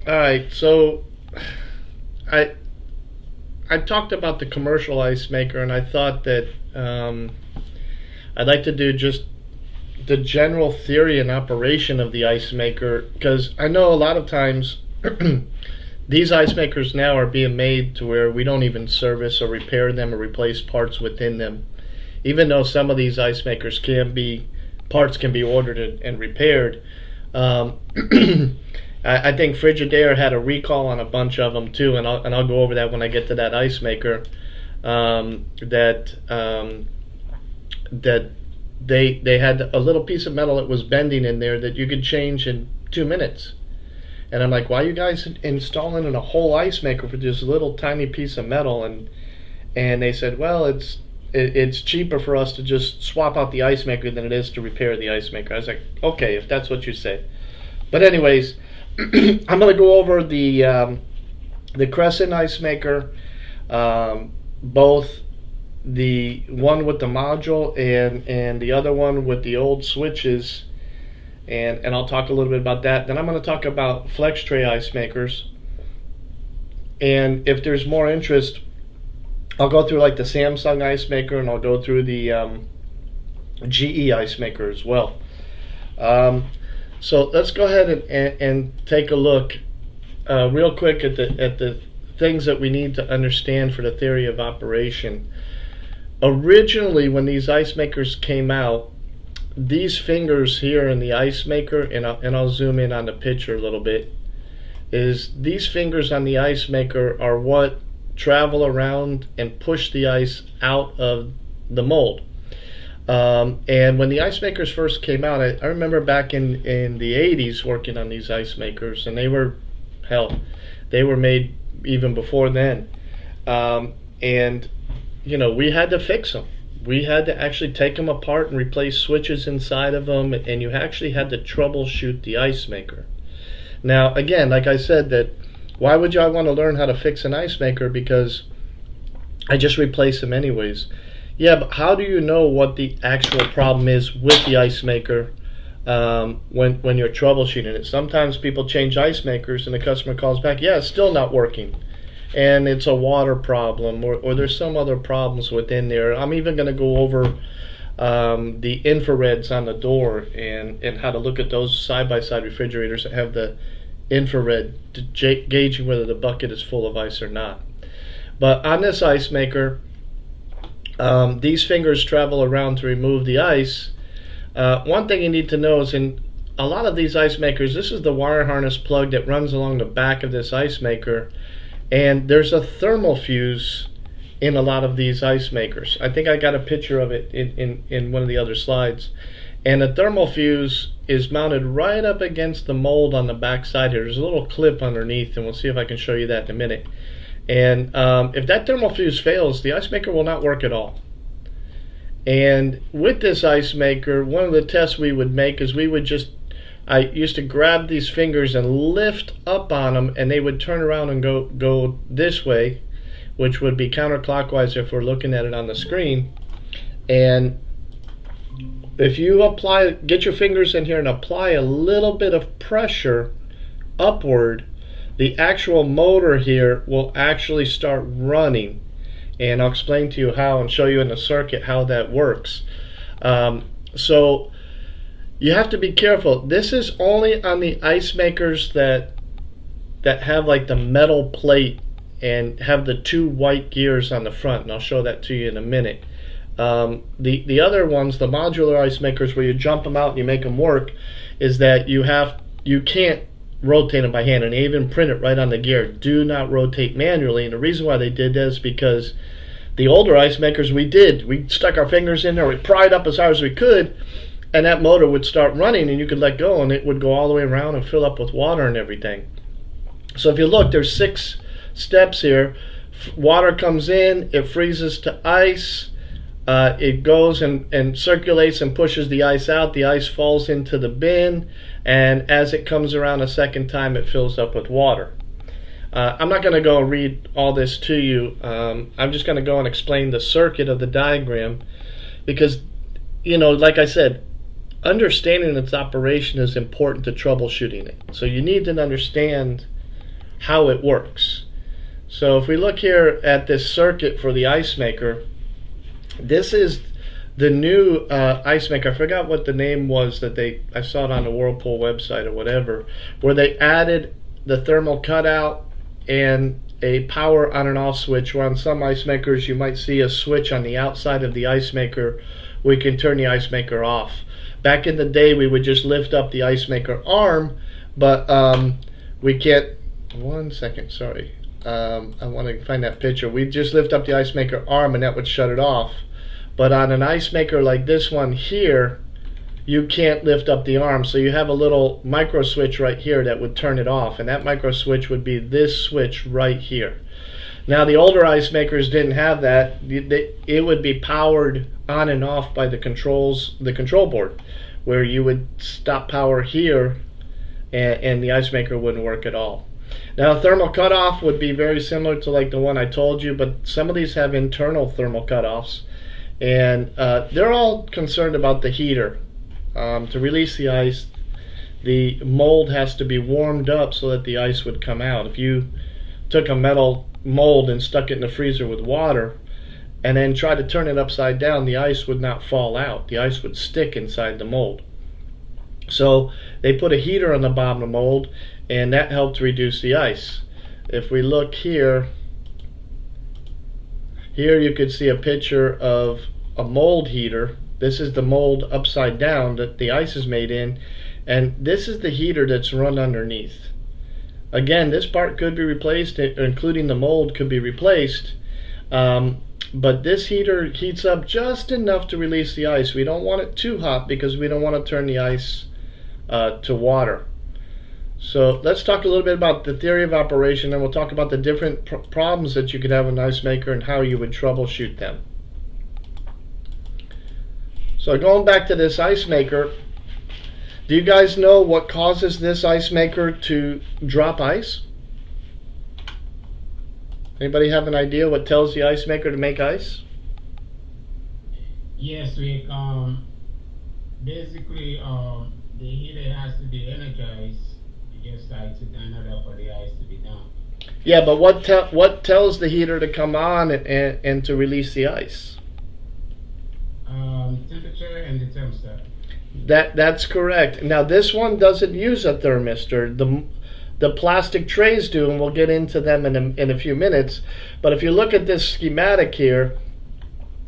All right, so I I talked about the commercial ice maker, and I thought that I'd like to do just the general theory and operation of the ice maker, because I know a lot of times these ice makers now are being made to where we don't even service or repair them or replace parts within them, even though some of these ice makers can be parts can be ordered and repaired. Um, I think Frigidaire had a recall on a bunch of them too, and I'll go over that when I get to that ice maker. That they had a little piece of metal that was bending in there that you could change in 2 minutes. And I'm like, why are you guys installing in a whole ice maker for this little tiny piece of metal? And they said, well, it's cheaper for us to just swap out the ice maker than it is to repair the ice maker. I was like, okay, if that's what you say. But anyways, I'm going to go over the Crescent ice maker, both the one with the module and the other one with the old switches, and I'll talk a little bit about that. Then I'm going to talk about flex tray ice makers, and if there's more interest, I'll go through like the Samsung ice maker, and I'll go through the GE ice maker as well. So let's go ahead and take a look real quick at the things that we need to understand for the theory of operation. Originally, when these ice makers came out, these fingers here in the ice maker, and I'll zoom in on the picture a little bit, is these fingers on the ice maker are what travel around and push the ice out of the mold. And when the ice makers first came out, I remember back in the 80s working on these ice makers, and they were made even before then. And we had to fix them. We had to actually take them apart and replace switches inside of them, and you actually had to troubleshoot the ice maker. Now, again, like I said, that why would y'all want to learn how to fix an ice maker? Because I just replace them anyways. Yeah, but how do you know what the actual problem is with the ice maker when you're troubleshooting it? Sometimes people change ice makers and the customer calls back, yeah, it's still not working, and it's a water problem, or there's some other problems within there. I'm even going to go over the infrareds on the door and how to look at those side-by-side refrigerators that have the infrared gauging whether the bucket is full of ice or not. But on this ice maker, these fingers travel around to remove the ice. One thing you need to know is in a lot of these ice makers, this is the wire harness plug that runs along the back of this ice maker, and there's a thermal fuse in a lot of these ice makers. I think I got a picture of it in one of the other slides. And the thermal fuse is mounted right up against the mold on the back side here. There's a little clip underneath, and we'll see if I can show you that in a minute. And if that thermal fuse fails, the ice maker will not work at all. And with this ice maker, one of the tests we would make is I used to grab these fingers and lift up on them, and they would turn around and go this way, which would be counterclockwise if we're looking at it on the screen. And if you get your fingers in here and apply a little bit of pressure upward, the actual motor here will actually start running. And I'll explain to you how and show you in the circuit how that works. So you have to be careful. This is only on the ice makers that have like the metal plate and have the two white gears on the front, and I'll show that to you in a minute. The other ones, the modular ice makers where you jump them out and you make them work, is that you can't rotate them by hand, and they even print it right on the gear. Do not rotate manually. And the reason why they did that is because the older ice makers we stuck our fingers in there, we pried up as hard as we could, and that motor would start running, and you could let go, and it would go all the way around and fill up with water and everything. So if you look, there's 6 steps here. Water comes in, it freezes to ice. It goes and circulates and pushes the ice out. The ice falls into the bin, and as it comes around a second time, it fills up with water. I'm not going to go and read all this to you. I'm just going to go and explain the circuit of the diagram, because, like I said, understanding its operation is important to troubleshooting it. So you need to understand how it works. So if we look here at this circuit for the ice maker, this is the new ice maker. I forgot what the name was that I saw it on the Whirlpool website or whatever, where they added the thermal cutout and a power on and off switch, where on some ice makers you might see a switch on the outside of the ice maker where you can turn the ice maker off. Back in the day we would just lift up the ice maker arm, but we can't. One second, sorry. I want to find that picture. We just lift up the ice maker arm and that would shut it off. But on an ice maker like this one here, you can't lift up the arm, so you have a little micro switch right here that would turn it off, and that micro switch would be this switch right here. Now the older ice makers didn't have that. It would be powered on and off by the control board, where you would stop power here and the ice maker wouldn't work at all. Now thermal cutoff would be very similar to like the one I told you, but some of these have internal thermal cutoffs, and they're all concerned about the heater. To release the ice, the mold has to be warmed up so that the ice would come out. If you took a metal mold and stuck it in the freezer with water and then tried to turn it upside down, the ice would not fall out. The ice would stick inside the mold. So they put a heater on the bottom of the mold, and that helped reduce the ice. If we look here you could see a picture of a mold heater. This is the mold upside down that the ice is made in, and this is the heater that's run underneath. Again, this part could be replaced, including the mold could be replaced, but this heater heats up just enough to release the ice. We don't want it too hot because we don't want to turn the ice to water. So let's talk a little bit about the theory of operation, and we'll talk about the different problems that you could have in an ice maker and how you would troubleshoot them. So going back to this ice maker, do you guys know what causes this ice maker to drop ice? Anybody have an idea what tells the ice maker to make ice? Yes, we basically the heater has to be energized just like to in order for the ice to be done. Yeah, but what tells the heater to come on and to release the ice? Temperature and the thermostat. That's correct. Now this one doesn't use a thermistor. The plastic trays do, and we'll get into them in a few minutes. But if you look at this schematic here,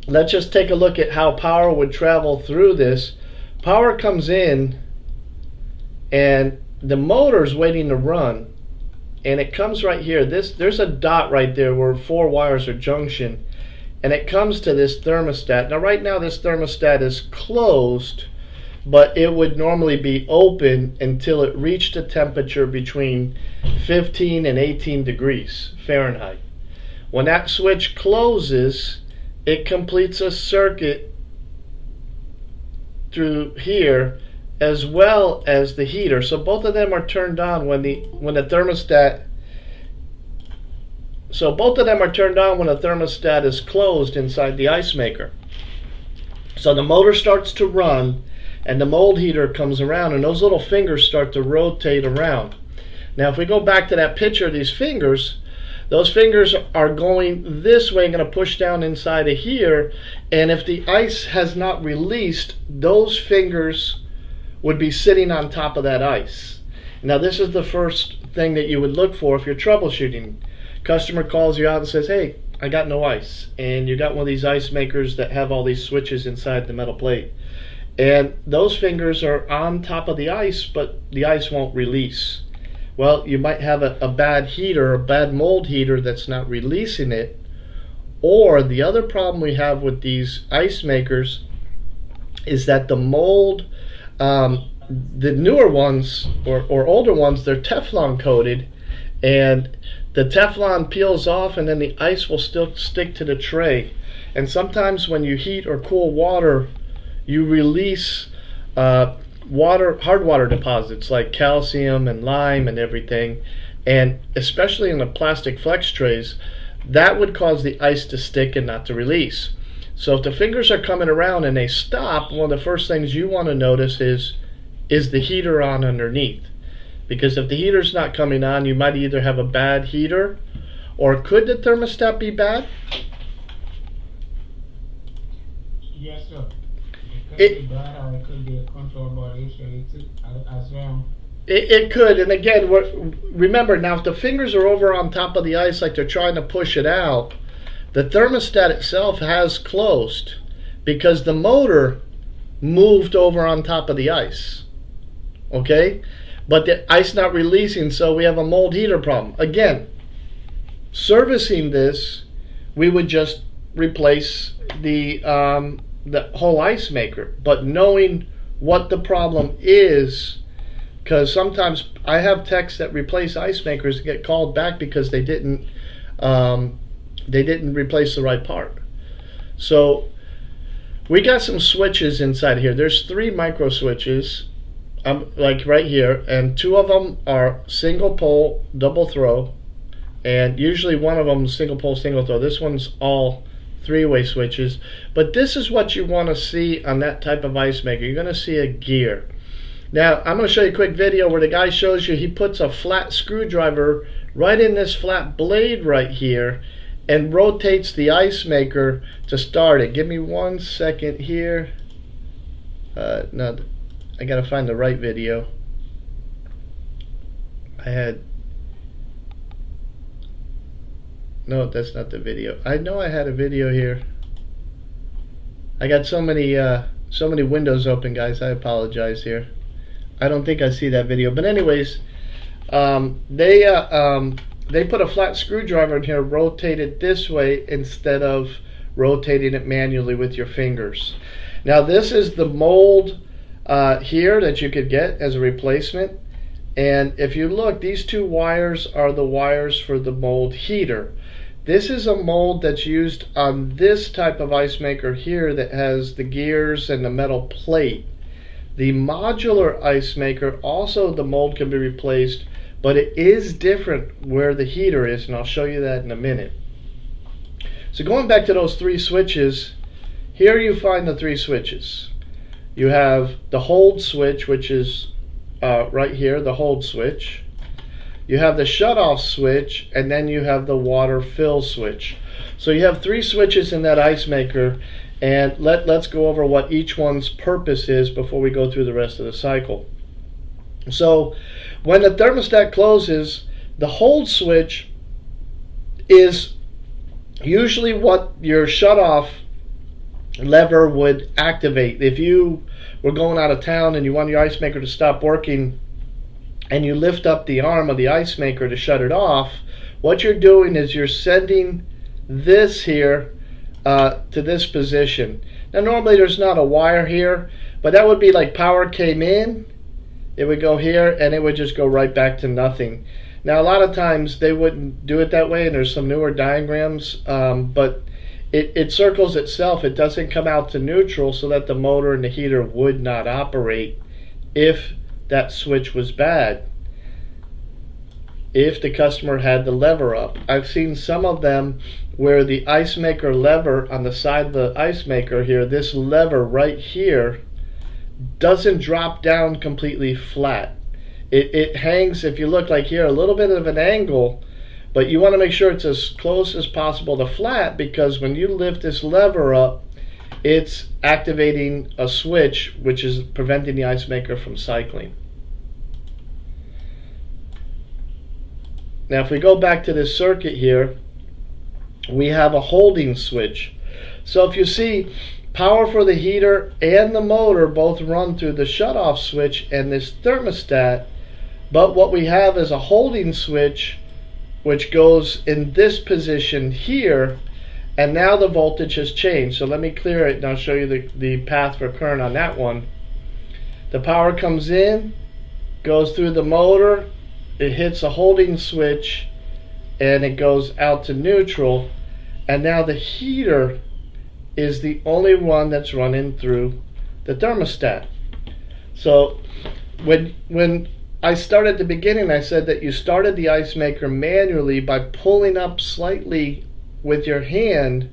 let's just take a look at how power would travel through this. Power comes in, and the motor's waiting to run, and it comes right here. There's a dot right there where 4 wires are junction, and it comes to this thermostat. Now right now this thermostat is closed, but it would normally be open until it reached a temperature between 15 and 18 degrees Fahrenheit. When that switch closes, it completes a circuit through here as well as the heater. So both of them are turned on when the thermostat. So both of them are turned on when the thermostat is closed inside the ice maker. So the motor starts to run, and the mold heater comes around, and those little fingers start to rotate around. Now if we go back to that picture of these fingers, those fingers are going this way and going to push down inside of here, and if the ice has not released, those fingers would be sitting on top of that ice. Now this is the first thing that you would look for if you're troubleshooting. Customer calls you out and says, hey, I got no ice, and you got one of these ice makers that have all these switches inside the metal plate, and those fingers are on top of the ice, but the ice won't release. Well, you might have a bad heater, a bad mold heater that's not releasing it. Or the other problem we have with these ice makers is that the mold, the newer ones or older ones, they're Teflon coated, and the Teflon peels off and then the ice will still stick to the tray. And sometimes when you heat or cool water, you release hard water deposits like calcium and lime and everything, and especially in the plastic flex trays, that would cause the ice to stick and not to release. So if the fingers are coming around and they stop, one of the first things you want to notice is the heater on underneath. Because if the heater's not coming on, you might either have a bad heater, or could the thermostat be bad? Yes, sir. It could be bad, or it could be a controllable issue as well. It could, and again, remember now, if the fingers are over on top of the ice like they're trying to push it out, the thermostat itself has closed because the motor moved over on top of the ice. Okay? But the ice not releasing, so we have a mold heater problem. Again, servicing this, we would just replace the whole ice maker. But knowing what the problem is, because sometimes I have techs that replace ice makers get called back because they didn't replace the right part. So we got some switches inside here. There's 3 micro switches, like right here, and 2 of them are single pole, double throw, and usually one of them is single pole, single throw. This one's all 3-way switches. But this is what you want to see on that type of ice maker. You're going to see a gear. Now, I'm going to show you a quick video where the guy shows you he puts a flat screwdriver right in this flat blade right here and rotates the ice maker to start it. Give me 1 second here. No, I got to find the right video. No, that's not the video. I know I had a video here. I got so many windows open, guys. I apologize here. I don't think I see that video, but anyways, they put a flat screwdriver in here, rotate it this way instead of rotating it manually with your fingers. Now this is the mold here that you could get as a replacement, and if you look, these 2 wires are the wires for the mold heater. This is a mold that's used on this type of ice maker here that has the gears and the metal plate. The modular ice maker, also the mold can be replaced, but it is different where the heater is, and I'll show you that in a minute. So going back to those 3 switches, here you find the 3 switches. You have the hold switch, which is right here, the hold switch. You have the shut-off switch, and then you have the water fill switch. So you have 3 switches in that ice maker, and let's go over what each one's purpose is before we go through the rest of the cycle. So when the thermostat closes, the hold switch is usually what your shut-off lever would activate. If you were going out of town and you want your ice maker to stop working and you lift up the arm of the ice maker to shut it off, what you're doing is you're sending this here to this position. Now normally there's not a wire here, but that would be like power came in, it would go here and it would just go right back to nothing. Now a lot of times they wouldn't do it that way, and there's some newer diagrams, but it circles itself. It doesn't come out to neutral so that the motor and the heater would not operate if that switch was bad, if the customer had the lever up. I've seen some of them where the ice maker lever on the side of the ice maker here, this lever right here doesn't drop down completely flat. It hangs, if you look like here, a little bit of an angle, but you want to make sure it's as close as possible to flat, because when you lift this lever up, it's activating a switch which is preventing the ice maker from cycling. Now if we go back to this circuit here, we have a holding switch. So if you see, power for the heater and the motor both run through the shutoff switch and this thermostat, but what we have is a holding switch which goes in this position here, and now the voltage has changed. So let me clear it and I'll show you the path for current on that one. The power comes in, goes through the motor, it hits a holding switch, and it goes out to neutral, and now the heater is the only one that's running through the thermostat. So when I started at the beginning, I said that you started the ice maker manually by pulling up slightly with your hand,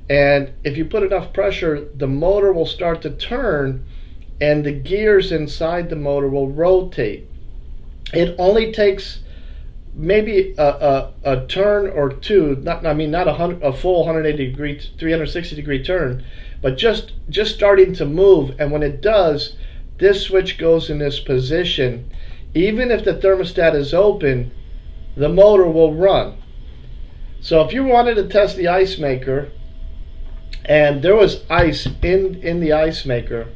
and if you put enough pressure, the motor will start to turn and the gears inside the motor will rotate. It only takes maybe a turn or two. Not a full 180 degree, 360 degree turn, but just starting to move. And when it does, this switch goes in this position. Even if the thermostat is open, the motor will run. So if you wanted to test the ice maker and there was ice in the ice maker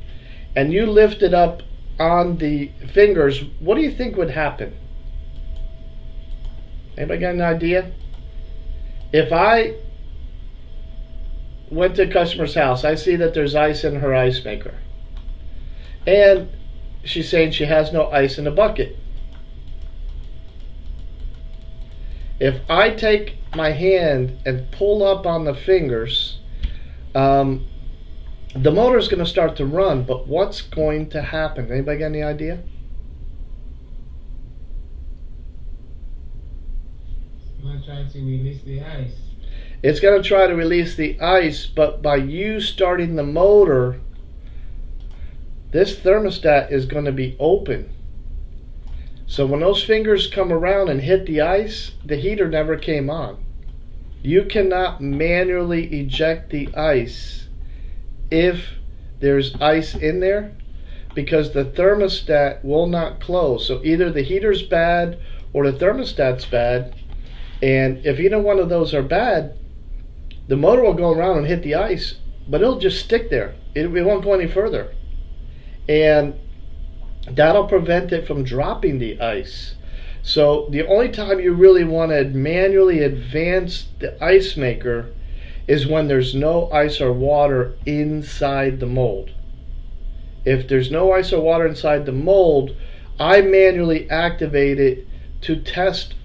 and you lift it up on the fingers, what do you think would happen? Anybody got an idea? If I went to a customer's house, I see that there's ice in her ice maker, and she's saying she has no ice in the bucket. If I take my hand and pull up on the fingers, the motor is going to start to run, but what's going to happen? Anybody got any idea? I'm trying to release the ice. It's going to try to release the ice, but by you starting the motor, this thermostat is going to be open. So when those fingers come around and hit the ice, the heater never came on. You cannot manually eject the ice if there's ice in there, because the thermostat will not close. So either the heater's bad or the thermostat's bad, and if either one of those are bad, the motor will go around and hit the ice, but it'll just stick there. It won't go any further. And that'll prevent it from dropping the ice. So the only time you really want to manually advance the ice maker is when there's no ice or water inside the mold. If there's no ice or water inside the mold, I manually activate it to test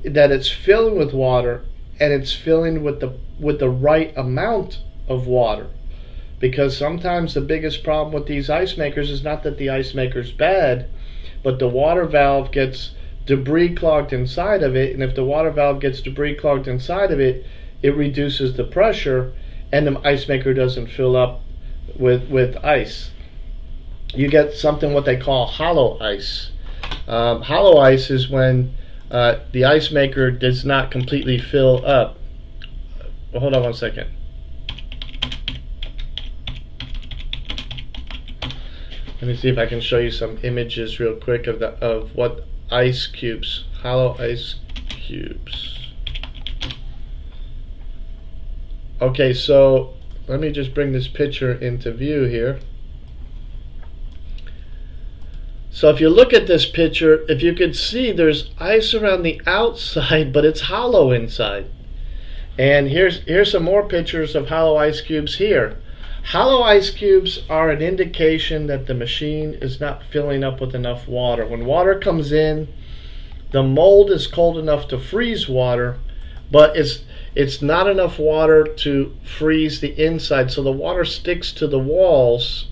that it's filling with water and it's filling with the right amount of water. Because sometimes the biggest problem with these ice makers is not that the ice maker's bad, but the water valve gets debris clogged inside of it, and if the water valve gets debris clogged inside of it, it reduces the pressure and the ice maker doesn't fill up with ice. You get something what they call hollow ice. Hollow ice is when the ice maker does not completely fill up. Well, hold on one second. Let me see if I can show you some images real quick of what ice cubes, hollow ice cubes. Okay, so let me just bring this picture into view here. So if you look at this picture, if you could see, there's ice around the outside, but it's hollow inside. And here's some more pictures of hollow ice cubes here. Hollow ice cubes are an indication that the machine is not filling up with enough water. When water comes in, the mold is cold enough to freeze water, but it's not enough water to freeze the inside, so the water sticks to the walls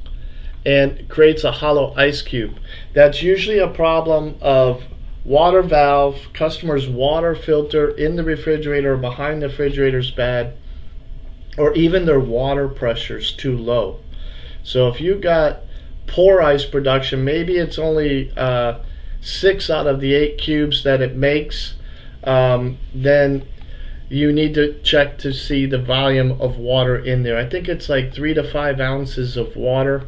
and creates a hollow ice cube. That's usually a problem of water valve, customer's water filter in the refrigerator or behind the refrigerator is bad, or even their water pressure's too low. So if you got poor ice production, maybe it's only 6 out of the 8 cubes that it makes, then you need to check to see the volume of water in there. I think it's like 3 to 5 ounces of water.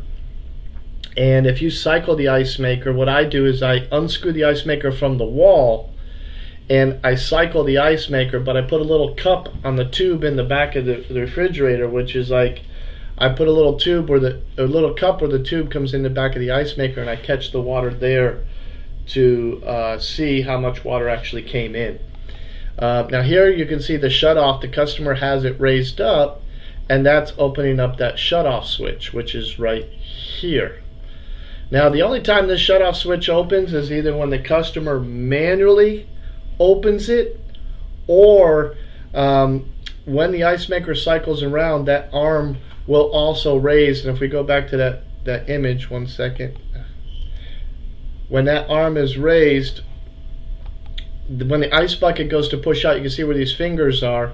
And if you cycle the ice maker, what I do is I unscrew the ice maker from the wall and I cycle the ice maker, but I put a little cup on the tube in the back of the refrigerator, which is like, I put a little tube where a little cup where the tube comes in the back of the ice maker, and I catch the water there to see how much water actually came in. Now here you can see the shutoff. The customer has it raised up, and that's opening up that shutoff switch, which is right here. Now the only time this shutoff switch opens is either when the customer manually opens it, or when the ice maker cycles around, that arm will also raise. And if we go back to that image, one second, when that arm is raised, when the ice bucket goes to push out, you can see where these fingers are,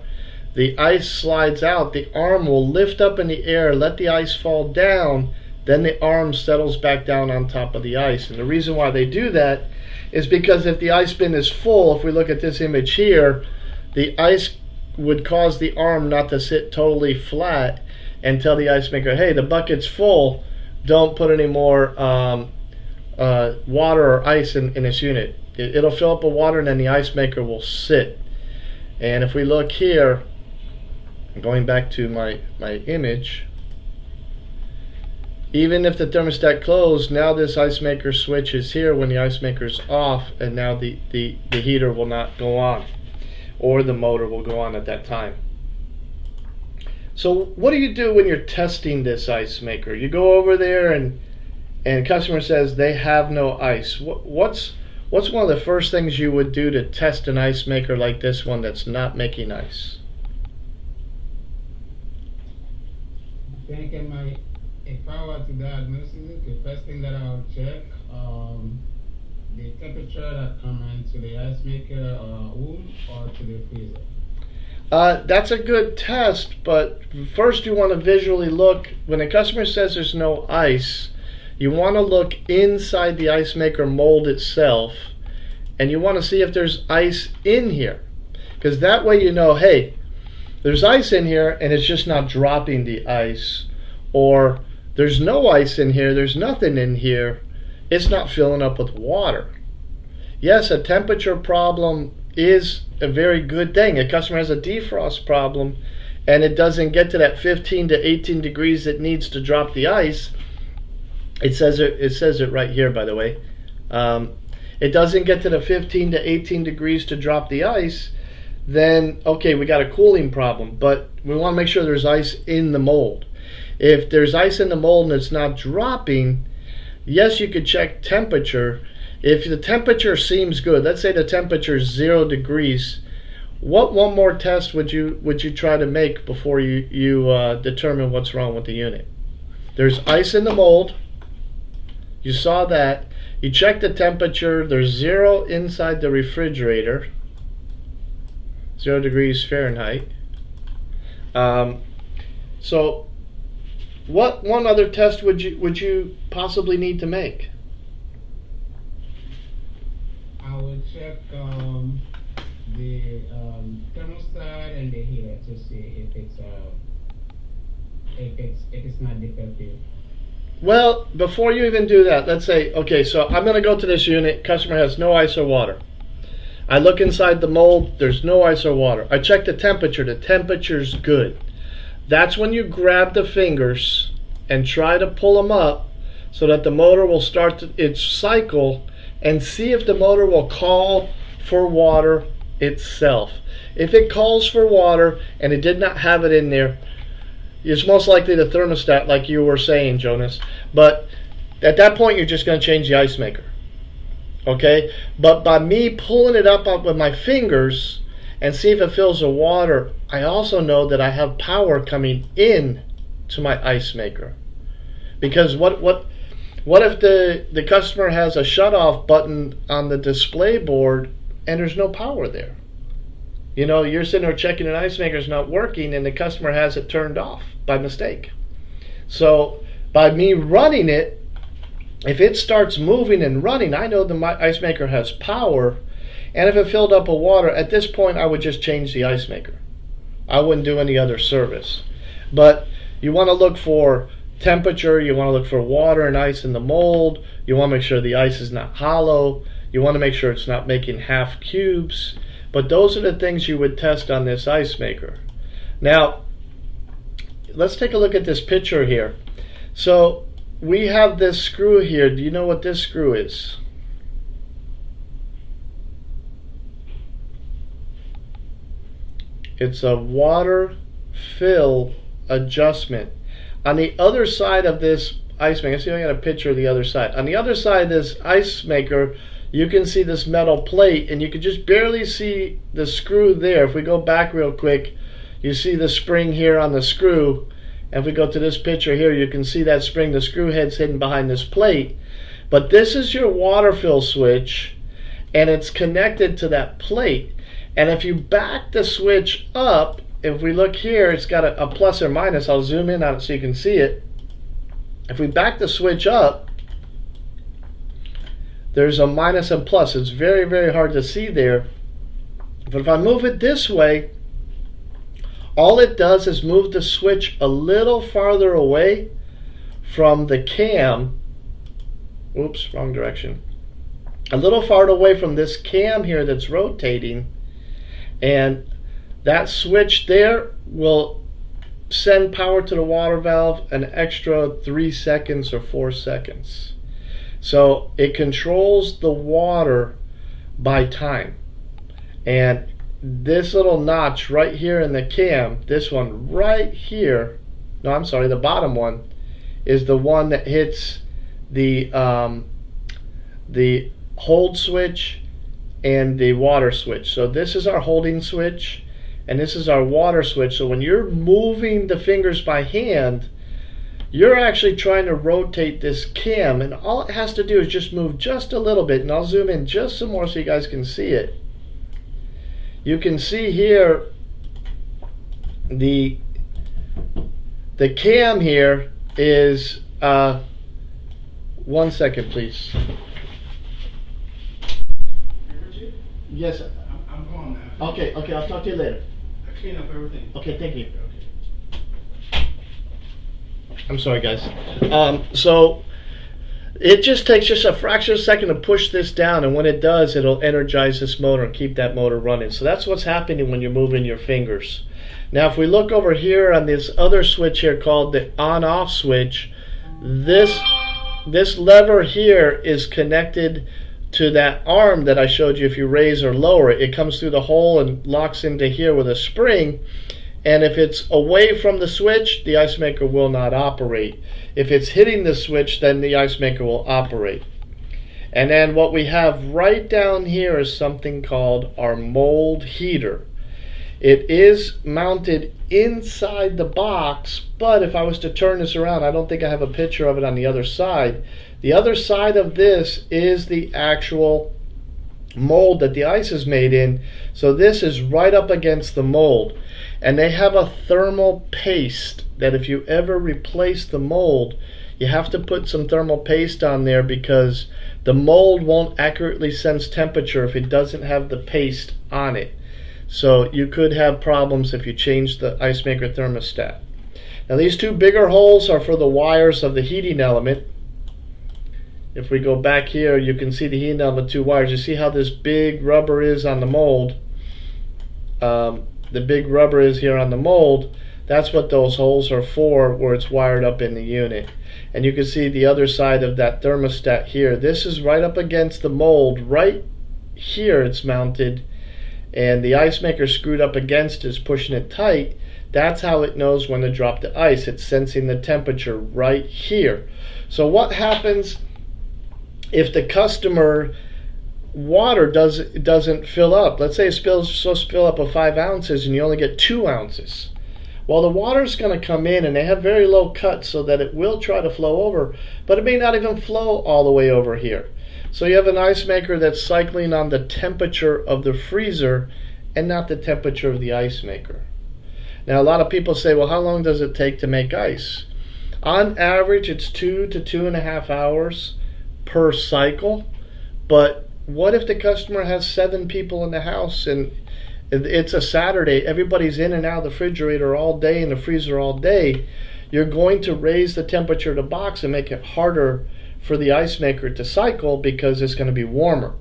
the ice slides out, the arm will lift up in the air, let the ice fall down, then the arm settles back down on top of the ice. And the reason why they do that is because if the ice bin is full, if we look at this image here, the ice would cause the arm not to sit totally flat and tell the ice maker, hey, the bucket's full, don't put any more water or ice in this unit. It'll fill up with water and then the ice maker will sit. And if we look here, going back to my image, even if the thermostat closed, now this ice maker switch is here when the ice maker's off, and now the heater will not go on, or the motor will go on at that time. So what do you do when you're testing this ice maker? You go over there and customer says they have no ice. What's one of the first things you would do to test an ice maker like this one that's not making ice? I think if I were to diagnose it, the first thing that I would check the temperature that comes into the ice maker room or to the freezer. That's a good test, but first you want to visually look. When a customer says there's no ice, you want to look inside the ice maker mold itself, and you want to see if there's ice in here, because that way you know, hey, there's ice in here and it's just not dropping the ice, or there's no ice in here, there's nothing in here, it's not filling up with water. Yes, a temperature problem is a very good thing. A customer has a defrost problem and it doesn't get to that 15 to 18 degrees it needs to drop the ice. It says it right here, by the way. It doesn't get to the 15 to 18 degrees to drop the ice, then okay, we got a cooling problem, but we want to make sure there's ice in the mold. If there's ice in the mold and it's not dropping, yes, you could check temperature. If the temperature seems good, let's say the temperature is 0 degrees, what one more test would you try to make before you determine what's wrong with the unit? There's ice in the mold. You saw that. You check the temperature. There's 0 inside the refrigerator. 0 degrees Fahrenheit. So what one other test would you possibly need to make? I would check the thermostat and the heater to see if it's not defective. Well, before you even do that, let's say, okay, so I'm going to go to this unit. Customer has no ice or water. I look inside the mold. There's no ice or water. I check the temperature. The temperature's good. That's when you grab the fingers and try to pull them up so that the motor will start its cycle, and see if the motor will call for water itself. If it calls for water and it did not have it in there, it's most likely the thermostat, like you were saying, Jonas. But at that point, you're just going to change the ice maker. Okay? But by me pulling it up with my fingers and see if it fills with water, I also know that I have power coming in to my ice maker. Because what if the customer has a shutoff button on the display board and there's no power there? You know, you're sitting there checking an ice maker's not working and the customer has it turned off by mistake. So by me running it, if it starts moving and running, I know the ice maker has power. And if it filled up with water, at this point I would just change the ice maker. I wouldn't do any other service. But you want to look for temperature, you want to look for water and ice in the mold, you want to make sure the ice is not hollow, you want to make sure it's not making half cubes. But those are the things you would test on this ice maker. Now, let's take a look at this picture here. So we have this screw here. Do you know what this screw is? It's a water fill adjustment. On the other side of this ice maker, see, I got a picture of the other side. On the other side of this ice maker, you can see this metal plate, and you can just barely see the screw there. If we go back real quick, you see the spring here on the screw. And if we go to this picture here, you can see that spring. The screw head's hidden behind this plate. But this is your water fill switch, and it's connected to that plate. And if you back the switch up, if we look here, it's got a plus or minus. I'll zoom in on it so you can see it. If we back the switch up, there's a minus and plus. It's very, very hard to see there. But if I move it this way, all it does is move the switch a little farther away from the cam. Oops, wrong direction. A little farther away from this cam here that's rotating, and that switch there will send power to the water valve an extra 3 seconds or 4 seconds. So it controls the water by time. And this little notch right here in the cam, this one right here, no, I'm sorry, the bottom one is the one that hits the hold switch and the water switch. So this is our holding switch and this is our water switch. So when you're moving the fingers by hand, you're actually trying to rotate this cam, and all it has to do is just move just a little bit. And I'll zoom in just some more so you guys can see it. You can see here the cam here is 1 second, please. Yes. I'm gone now. Okay, I'll talk to you later. I clean up everything. Okay, thank you. Okay. I'm sorry, guys. So it just takes just a fraction of a second to push this down, and when it does, it'll energize this motor and keep that motor running. So that's what's happening when you're moving your fingers. Now, if we look over here on this other switch here called the on-off switch, this lever here is connected to that arm that I showed you. If you raise or lower it, it comes through the hole and locks into here with a spring. And if it's away from the switch, the ice maker will not operate. If it's hitting the switch, then the ice maker will operate. And then what we have right down here is something called our mold heater. It is mounted inside the box, but if I was to turn this around, I don't think I have a picture of it on the other side. The other side of this is the actual mold that the ice is made in. So this is right up against the mold. And they have a thermal paste that if you ever replace the mold, you have to put some thermal paste on there, because the mold won't accurately sense temperature if it doesn't have the paste on it. So you could have problems if you change the ice maker thermostat. Now these two bigger holes are for the wires of the heating element. If we go back here, you can see the heating element, 2 wires. You see how this big rubber is on the mold? The big rubber is here on the mold. That's what those holes are for, where it's wired up in the unit. And you can see the other side of that thermostat here. This is right up against the mold. Right here it's mounted, and the ice maker screwed up against it is pushing it tight. That's how it knows when to drop the ice. It's sensing the temperature right here. So what happens if the customer water doesn't fill up? Let's say it's supposed to fill up with 5 ounces and you only get 2 ounces. Well, the water's going to come in, and they have very low cuts so that it will try to flow over, but it may not even flow all the way over here. So you have an ice maker that's cycling on the temperature of the freezer and not the temperature of the ice maker. Now, a lot of people say, well, how long does it take to make ice? On average, it's 2 to 2.5 hours per cycle. But what if the customer has 7 people in the house and it's a Saturday, everybody's in and out of the refrigerator all day and the freezer all day? You're going to raise the temperature of the box and make it harder for the ice maker to cycle, because it's going to be warmer.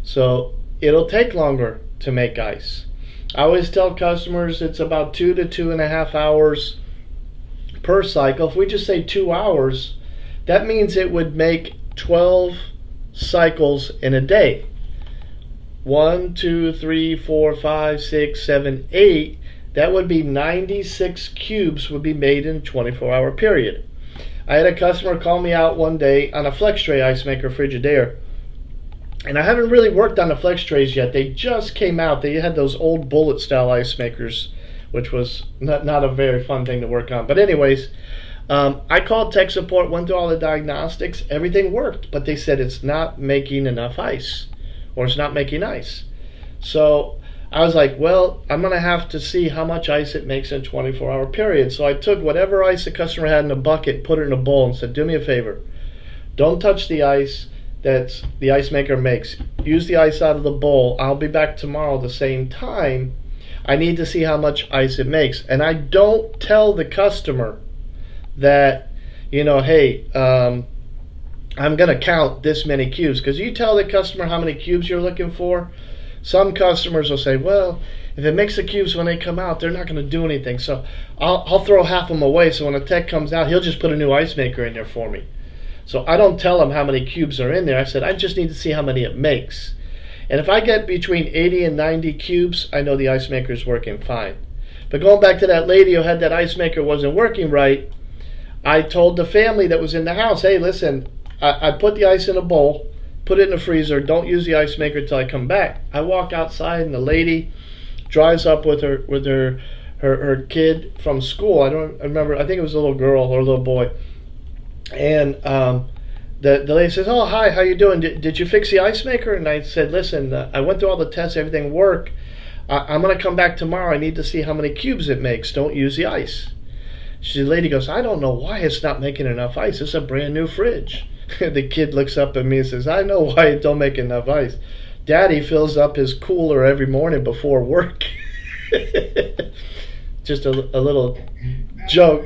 So it'll take longer to make ice. I always tell customers it's about 2 to 2.5 hours per cycle. If we just say 2 hours, that means it would make 12 cycles in a day. 1, 2, 3, 4, 5, 6, 7, 8. That would be 96 cubes would be made in a 24-hour period. I had a customer call me out one day on a flex tray ice maker Frigidaire. And I haven't really worked on the flex trays yet. They just came out. They had those old bullet style ice makers, which was not a very fun thing to work on. But anyways, I called tech support, went through all the diagnostics. Everything worked, but they said it's not making enough ice, or it's not making ice. So I was like, well, I'm going to have to see how much ice it makes in a 24-hour period. So I took whatever ice the customer had in a bucket, put it in a bowl, and said, do me a favor. Don't touch the ice. that the ice maker makes. Use the ice out of the bowl. I'll be back tomorrow at the same time. I need to see how much ice it makes. And I don't tell the customer that, hey, I'm going to count this many cubes. Because you tell the customer how many cubes you're looking for, some customers will say, well, if it makes the cubes when they come out, they're not going to do anything. So I'll throw half of them away. So when a tech comes out, he'll just put a new ice maker in there for me. So I don't tell him how many cubes are in there. I said, I just need to see how many it makes. And if I get between 80 and 90 cubes, I know the ice maker is working fine. But going back to that lady who had that ice maker wasn't working right, I told the family that was in the house, hey, listen, I put the ice in a bowl, put it in the freezer, don't use the ice maker until I come back. I walk outside and the lady drives up with her kid from school. I remember, I think it was a little girl or a little boy. And the lady says, oh, hi, how you doing? Did you fix the ice maker? And I said, listen, I went through all the tests, everything worked. I'm going to come back tomorrow. I need to see how many cubes it makes. Don't use the ice. The lady goes, I don't know why it's not making enough ice. It's a brand new fridge. The kid looks up at me and says, I know why it don't make enough ice. Daddy fills up his cooler every morning before work. Just a little joke.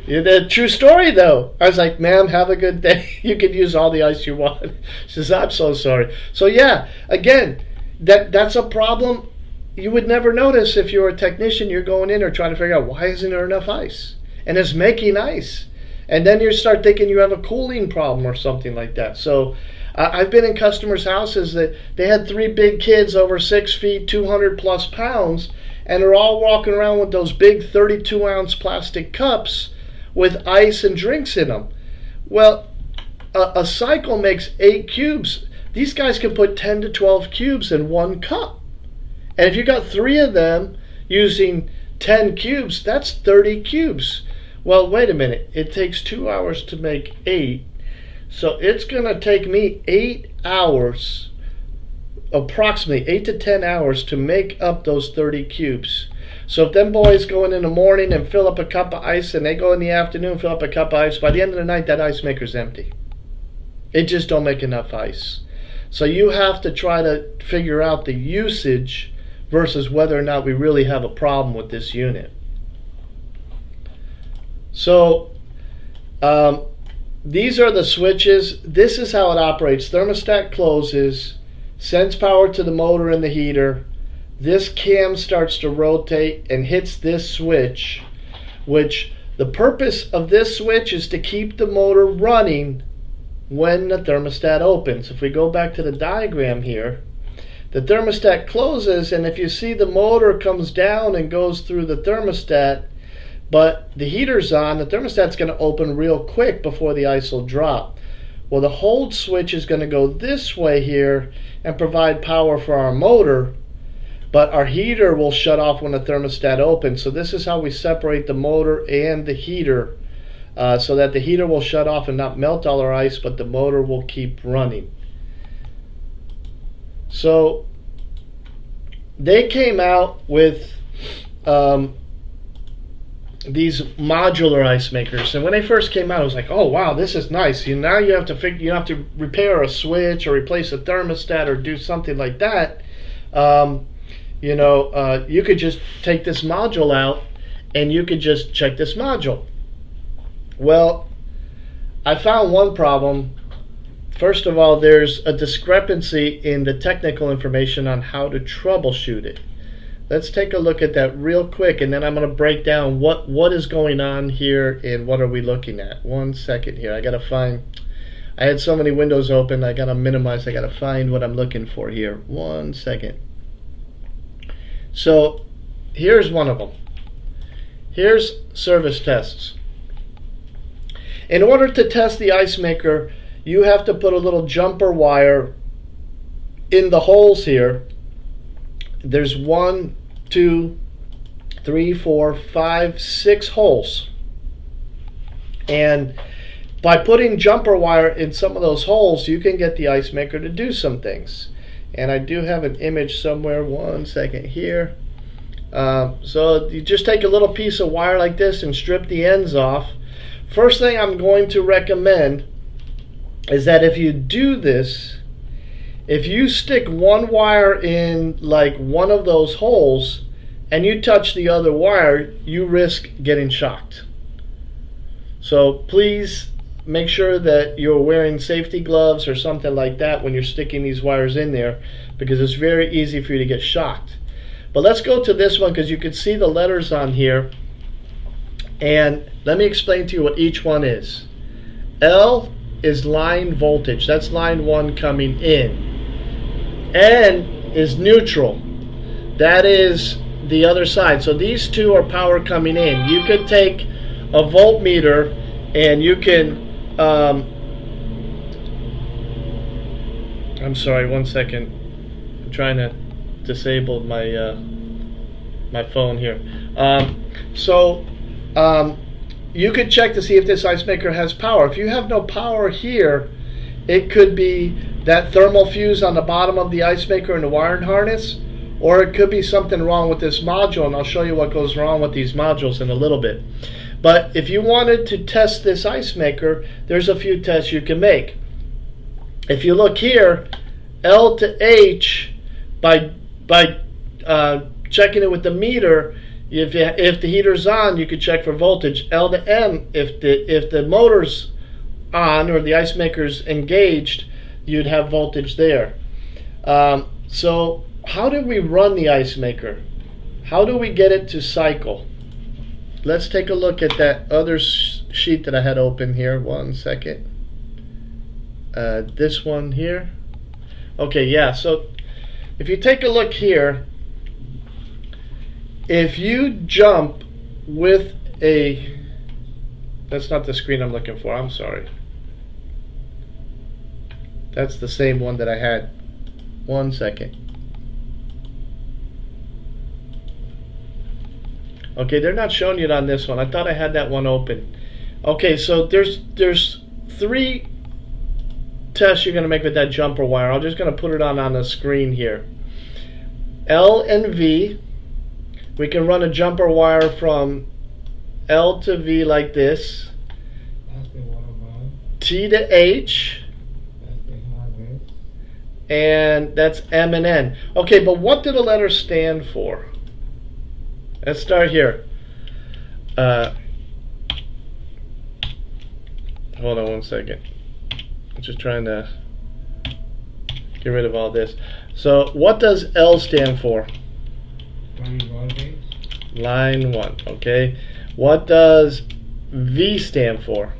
Yeah, true story, though. I was like, ma'am, have a good day. You can use all the ice you want. She says, I'm so sorry. So, yeah, again, that's a problem you would never notice if you're a technician. You're going in or trying to figure out why isn't there enough ice? And it's making ice. And then you start thinking you have a cooling problem or something like that. So I've been in customers' houses that they had 3 big kids over 6 feet, 200 plus pounds, and they're all walking around with those big 32-ounce plastic cups with ice and drinks in them. Well, a cycle makes 8 cubes. These guys can put 10 to 12 cubes in 1 cup. And if you got 3 of them using 10 cubes, that's 30 cubes. Well, wait a minute. It takes 2 hours to make 8. So it's going to take me 8 hours, approximately 8 to 10 hours to make up those 30 cubes. So if them boys go in the morning and fill up a cup of ice, and they go in the afternoon and fill up a cup of ice, by the end of the night, that ice maker's empty. It just don't make enough ice. So you have to try to figure out the usage versus whether or not we really have a problem with this unit. So these are the switches. This is how it operates. Thermostat closes, sends power to the motor and the heater. This cam starts to rotate and hits this switch, which the purpose of this switch is to keep the motor running when the thermostat opens. If we go back to the diagram here, the thermostat closes, and if you see the motor comes down and goes through the thermostat, but the heater's on, the thermostat's going to open real quick before the ice will drop. Well, the hold switch is going to go this way here and provide power for our motor, but our heater will shut off when the thermostat opens. So this is how we separate the motor and the heater, so that the heater will shut off and not melt all our ice, but the motor will keep running. So they came out with these modular ice makers, and when they first came out, I was like, "Oh wow, this is nice." Now you have to repair a switch or replace a thermostat or do something like that. You could just take this module out, and you could just check this module. Well, I found one problem. First of all, there's a discrepancy in the technical information on how to troubleshoot it. Let's take a look at that real quick, and then I'm going to break down what is going on here and what are we looking at. 1 second here. I had so many windows open, I got to minimize. I got to find what I'm looking for here. 1 second. So here's one of them. Here's service tests. In order to test the ice maker, you have to put a little jumper wire in the holes here. There's 1, 2, 3, 4, 5, 6 holes. And by putting jumper wire in some of those holes, you can get the ice maker to do some things. And I do have an image somewhere. 1 second here. So you just take a little piece of wire like this and strip the ends off. First thing I'm going to recommend is that if you do this, if you stick one wire in like one of those holes and you touch the other wire, you risk getting shocked. So please make sure that you're wearing safety gloves or something like that when you're sticking these wires in there, because it's very easy for you to get shocked. But let's go to this one, because you can see the letters on here, and let me explain to you what each one is. L is line voltage, that's line 1 coming in. N is neutral, that is the other side. So these two are power coming in. You could take a voltmeter and you can I'm sorry, one second, I'm trying to disable my my phone here. You could check to see if this ice maker has power. If you have no power here, it could be that thermal fuse on the bottom of the ice maker in the wiring harness, or it could be something wrong with this module, and I'll show you what goes wrong with these modules in a little bit. But if you wanted to test this ice maker, there's a few tests you can make. If you look here, L to H, by checking it with the meter, if the heater's on, you could check for voltage. L to M, if the motor's on or the ice maker's engaged, you'd have voltage there. So how do we run the ice maker? How do we get it to cycle? Let's take a look at that other sheet that I had open here. One second. This one here. Okay, yeah, so if you take a look here, if you jump with a, that's not the screen I'm looking for, I'm sorry. That's the same one that I had. One second. Okay, they're not showing it on this one. I thought I had that one open. Okay, so there's 3 tests you're going to make with that jumper wire. I'm just going to put it on the screen here. L and V. We can run a jumper wire from L to V like this. That's the water valve. T to H. That's the harvest. And that's M and N. Okay, but what do the letters stand for? Let's start here. Hold on one second. I'm just trying to get rid of all this. So what does L stand for? Line voltage. Line 1, okay. What does V stand for?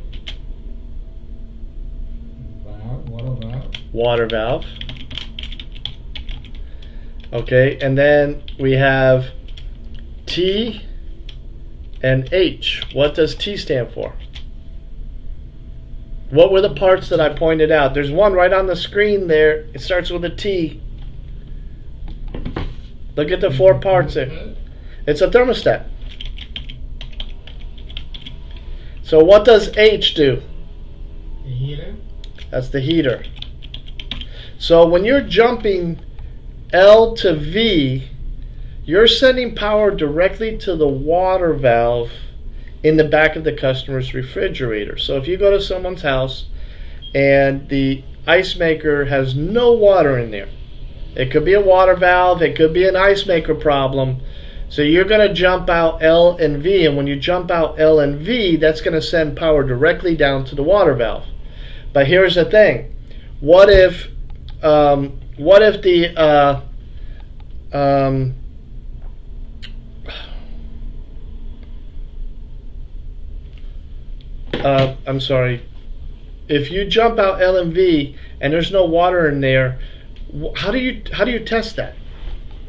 Valve, water valve. Water valve. Okay, and then we have T and H. What does T stand for? What were the parts that I pointed out? There's one right on the screen there. It starts with a T. Look at the 4 parts there. It's a thermostat. So what does H do? The heater. That's the heater. So when you're jumping L to V, you're sending power directly to the water valve in the back of the customer's refrigerator. So if you go to someone's house and the ice maker has no water in there, it could be a water valve, it could be an ice maker problem. So you're going to jump out L and V, and when you jump out L and V, that's going to send power directly down to the water valve. But here's the thing: what if the I'm sorry. If you jump out L and V and there's no water in there, how do you test that?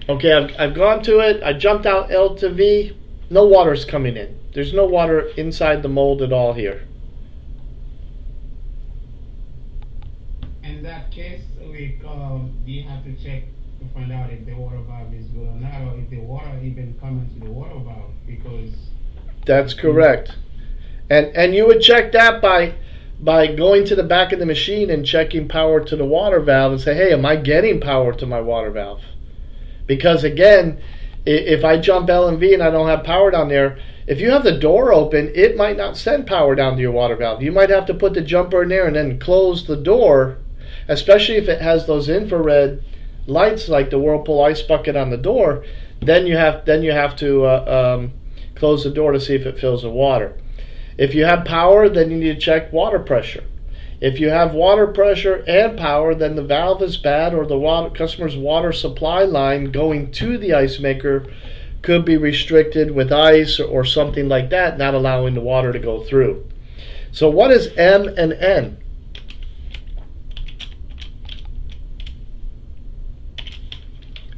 Okay, I've gone to it. I jumped out L to V. No water's coming in. There's no water inside the mold at all here. In that case, do you have to check to find out if the water valve is good or not, or if the water even coming to the water valve? Because that's correct. And you would check that by going to the back of the machine and checking power to the water valve and say, hey, am I getting power to my water valve? Because again, If I jump L and V and I don't have power down there, if you have the door open, it might not send power down to your water valve. You might have to put the jumper in there and then close the door, especially if it has those infrared lights like the Whirlpool ice bucket on the door. Then you have to close the door to see if it fills with water. If you have power, then you need to check water pressure. If you have water pressure and power, then the valve is bad, or the customer's water supply line going to the ice maker could be restricted with ice or something like that, not allowing the water to go through. So what is M and N?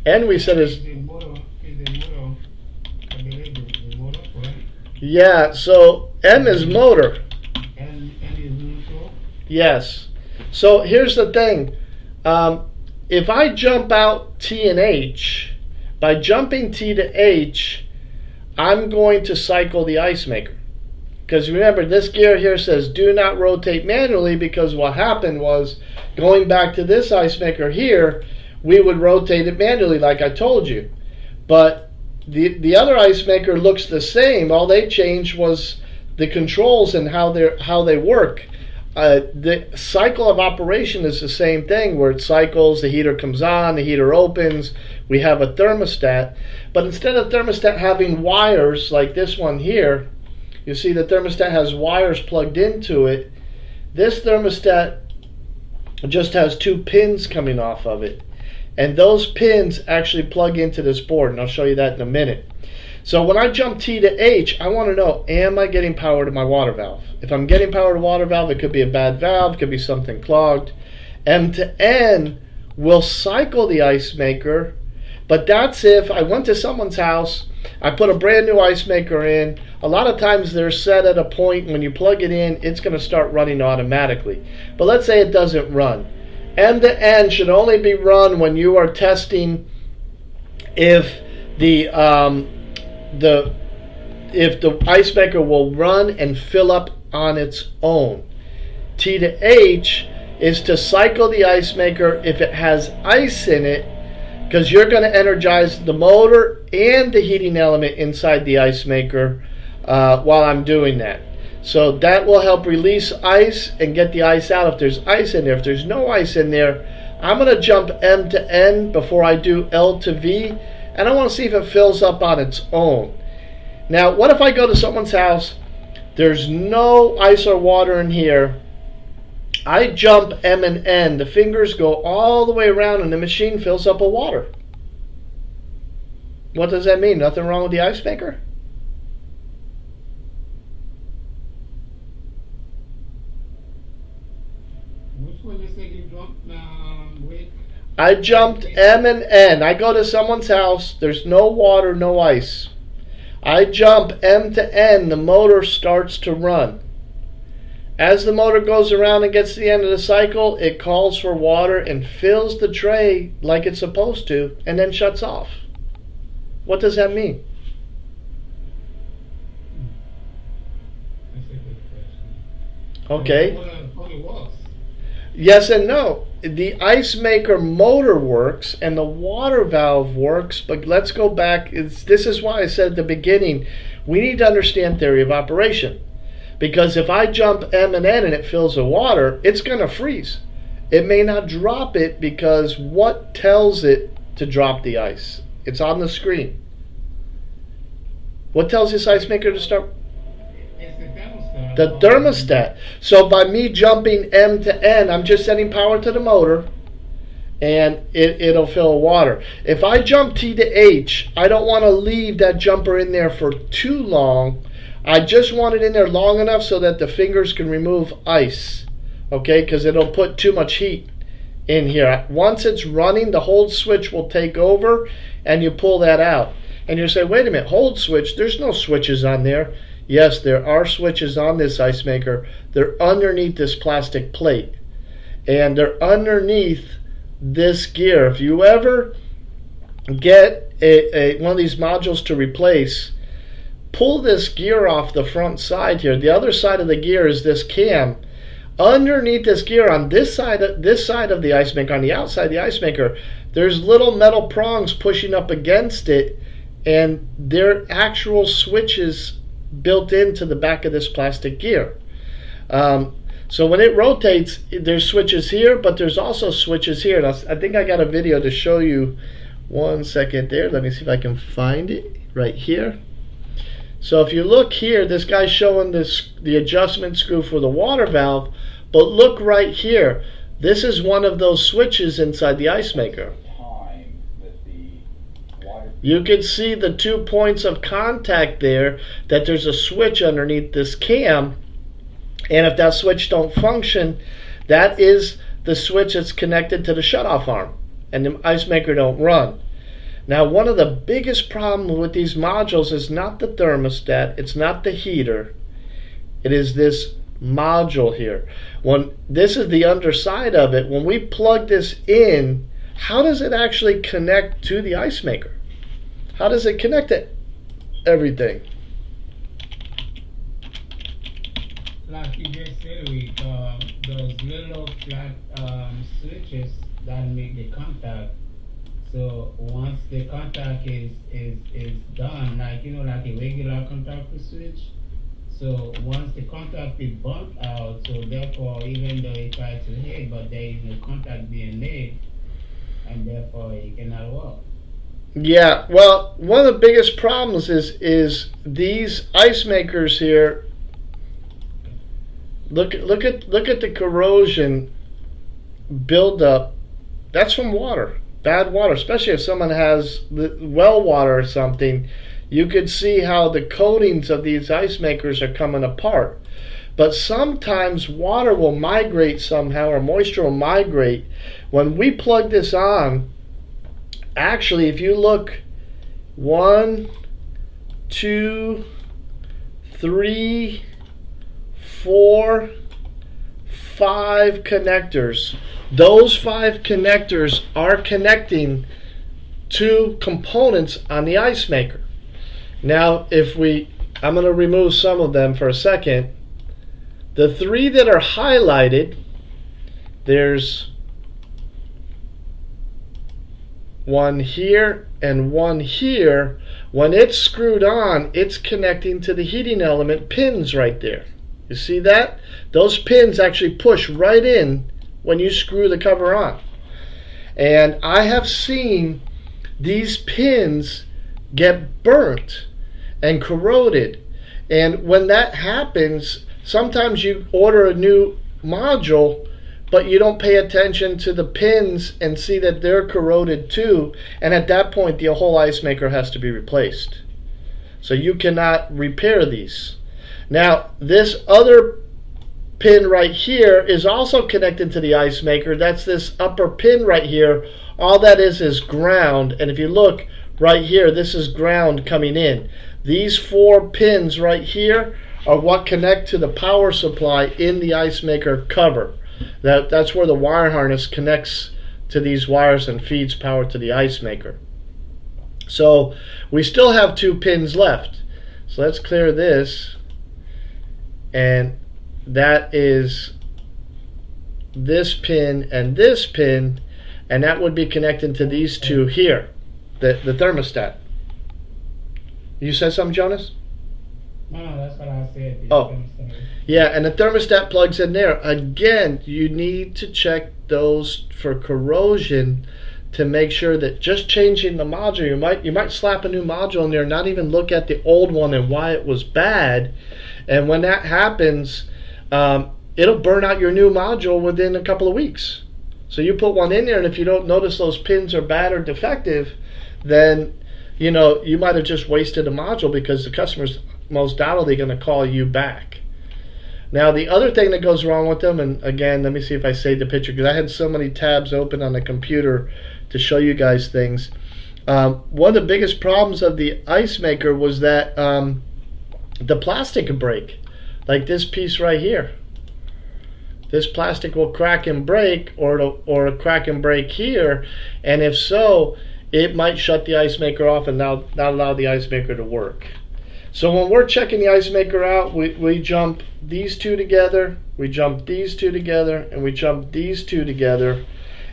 N we said is The motor, I believe the motor, correct? Yeah, so M is motor. And is neutral. Yes. So here's the thing. If I jump out T and H, by jumping T to H, I'm going to cycle the ice maker. Because remember, this gear here says do not rotate manually, because what happened was, going back to this ice maker here, we would rotate it manually like I told you. But the other ice maker looks the same. All they changed was the controls and how they work. The cycle of operation is the same thing, where it cycles, the heater comes on, the heater opens, we have a thermostat. But instead of thermostat having wires like this one here, you see the thermostat has wires plugged into it. This thermostat just has 2 pins coming off of it. And those pins actually plug into this board, and I'll show you that in a minute. So when I jump T to H, I want to know, am I getting power to my water valve? If I'm getting power to water valve, it could be a bad valve, it could be something clogged. M to N will cycle the ice maker, but that's if I went to someone's house, I put a brand new ice maker in. A lot of times they're set at a point when you plug it in, it's going to start running automatically. But let's say it doesn't run. M to N should only be run when you are testing if the ice maker will run and fill up on its own. T to H is to cycle the ice maker if it has ice in it, because you're going to energize the motor and the heating element inside the ice maker while I'm doing that. So that will help release ice and get the ice out if there's ice in there. If there's no ice in there, I'm going to jump M to N before I do L to V, and I want to see if it fills up on its own. Now, what if I go to someone's house, there's no ice or water in here, I jump M and N, the fingers go all the way around and the machine fills up with water. What does that mean? Nothing wrong with the ice maker? Which one you said you jumped with? I jumped M and N. I go to someone's house, there's no water, no ice. I jump M to N, the motor starts to run. As the motor goes around and gets to the end of the cycle, it calls for water and fills the tray like it's supposed to, and then shuts off. What does that mean? That's a good question. Okay. How it works? Yes and no. The ice maker motor works and the water valve works, but let's go back. This is why I said at the beginning, we need to understand theory of operation. Because if I jump M and N and it fills with water, it's going to freeze. It may not drop it, because what tells it to drop the ice? It's on the screen. What tells this ice maker to start? It's the thermostat. The thermostat. So by me jumping M to N, I'm just sending power to the motor, and it'll fill with water. If I jump T to H, I don't want to leave that jumper in there for too long. I just want it in there long enough so that the fingers can remove ice, okay? Because it'll put too much heat in here. Once it's running, the hold switch will take over, and you pull that out. And you say, wait a minute, hold switch, there's no switches on there. Yes, there are switches on this ice maker. They're underneath this plastic plate, and they're underneath this gear. If you ever get one of these modules to replace, pull this gear off the front side here. The other side of the gear is this cam. Underneath this gear, on this side of the ice maker, on the outside of the ice maker, there's little metal prongs pushing up against it, and they're actual switches built into the back of this plastic gear. So when it rotates, there's switches here, but there's also switches here. And I think I got a video to show you. One second there. Let me see if I can find it right here. So if you look here, this guy's showing the adjustment screw for the water valve, but look right here. This is one of those switches inside the ice maker. You can see the 2 points of contact there, that there's a switch underneath this cam, and if that switch don't function, that is the switch that's connected to the shutoff arm, and the ice maker don't run. Now, one of the biggest problems with these modules is not the thermostat, it's not the heater, it is this module here. When this is the underside of it, when we plug this in, how does it actually connect to the ice maker? How does it connect to everything? Like you just said, with those little flat switches that make the contact. So once the contact is done, like like a regular contactor switch. So once the contact is burnt out, so therefore even though it tries to hit, but there is no contact being made, and therefore it cannot work. Yeah, well, one of the biggest problems is these ice makers here. Look at the corrosion buildup. That's from water, bad water, especially if someone has well water or something. You could see how the coatings of these ice makers are coming apart. But sometimes water will migrate somehow, or moisture will migrate. When we plug this on, actually, if you look, 1, 2, 3, 4, 5 connectors. Those 5 connectors are connecting to components on the ice maker. Now, I'm going to remove some of them for a second. The 3 that are highlighted, there's one here and one here. When it's screwed on, it's connecting to the heating element pins right there. You see that? Those pins actually push right in when you screw the cover on. And I have seen these pins get burnt and corroded. And when that happens, sometimes you order a new module, but you don't pay attention to the pins and see that they're corroded too, and at that point the whole ice maker has to be replaced. So you cannot repair these. Now, this other pin right here is also connected to the ice maker. That's this upper pin right here. All that is ground, and if you look right here, this is ground coming in. These 4 pins right here are what connect to the power supply in the ice maker cover. That's where the wire harness connects to these wires and feeds power to the ice maker. So we still have 2 pins left. So let's clear this, and that is this pin, and that would be connected to these 2 here, the thermostat. You said something, Jonas? No, that's what I said. Oh, yeah, and the thermostat plugs in there. Again, you need to check those for corrosion to make sure that just changing the module, you might slap a new module in there and not even look at the old one and why it was bad. And when that happens, it'll burn out your new module within a couple of weeks. So you put one in there, and if you don't notice those pins are bad or defective, then you might have just wasted a module, because the customer's most doubtedly going to call you back. Now, the other thing that goes wrong with them, and again, let me see if I saved the picture, because I had so many tabs open on the computer to show you guys things. One of the biggest problems of the ice maker was that the plastic could break, like this piece right here. This plastic will crack and break, or crack and break here, and if so, it might shut the ice maker off and not allow the ice maker to work. So when we're checking the ice maker out, we jump these 2 together, we jump these 2 together, and we jump these 2 together,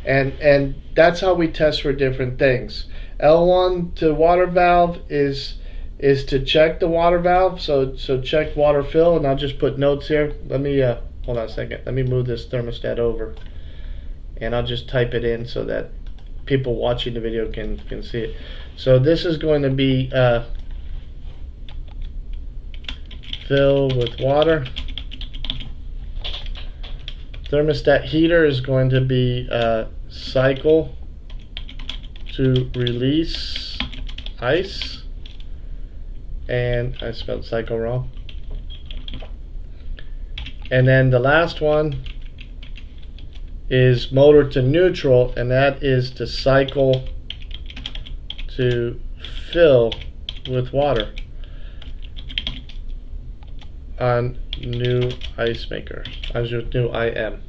and that's how we test for different things. L1 to water valve is to check the water valve. So check water fill, and I'll just put notes here. Let me hold on a second. Let me move this thermostat over, and I'll just type it in so that people watching the video can see it. So this is going to be fill with water. Thermostat heater is going to be cycle to release ice, and I spelled cycle wrong. And then the last one is motor to neutral, and that is to cycle to fill with water on new ice maker, on your new IM.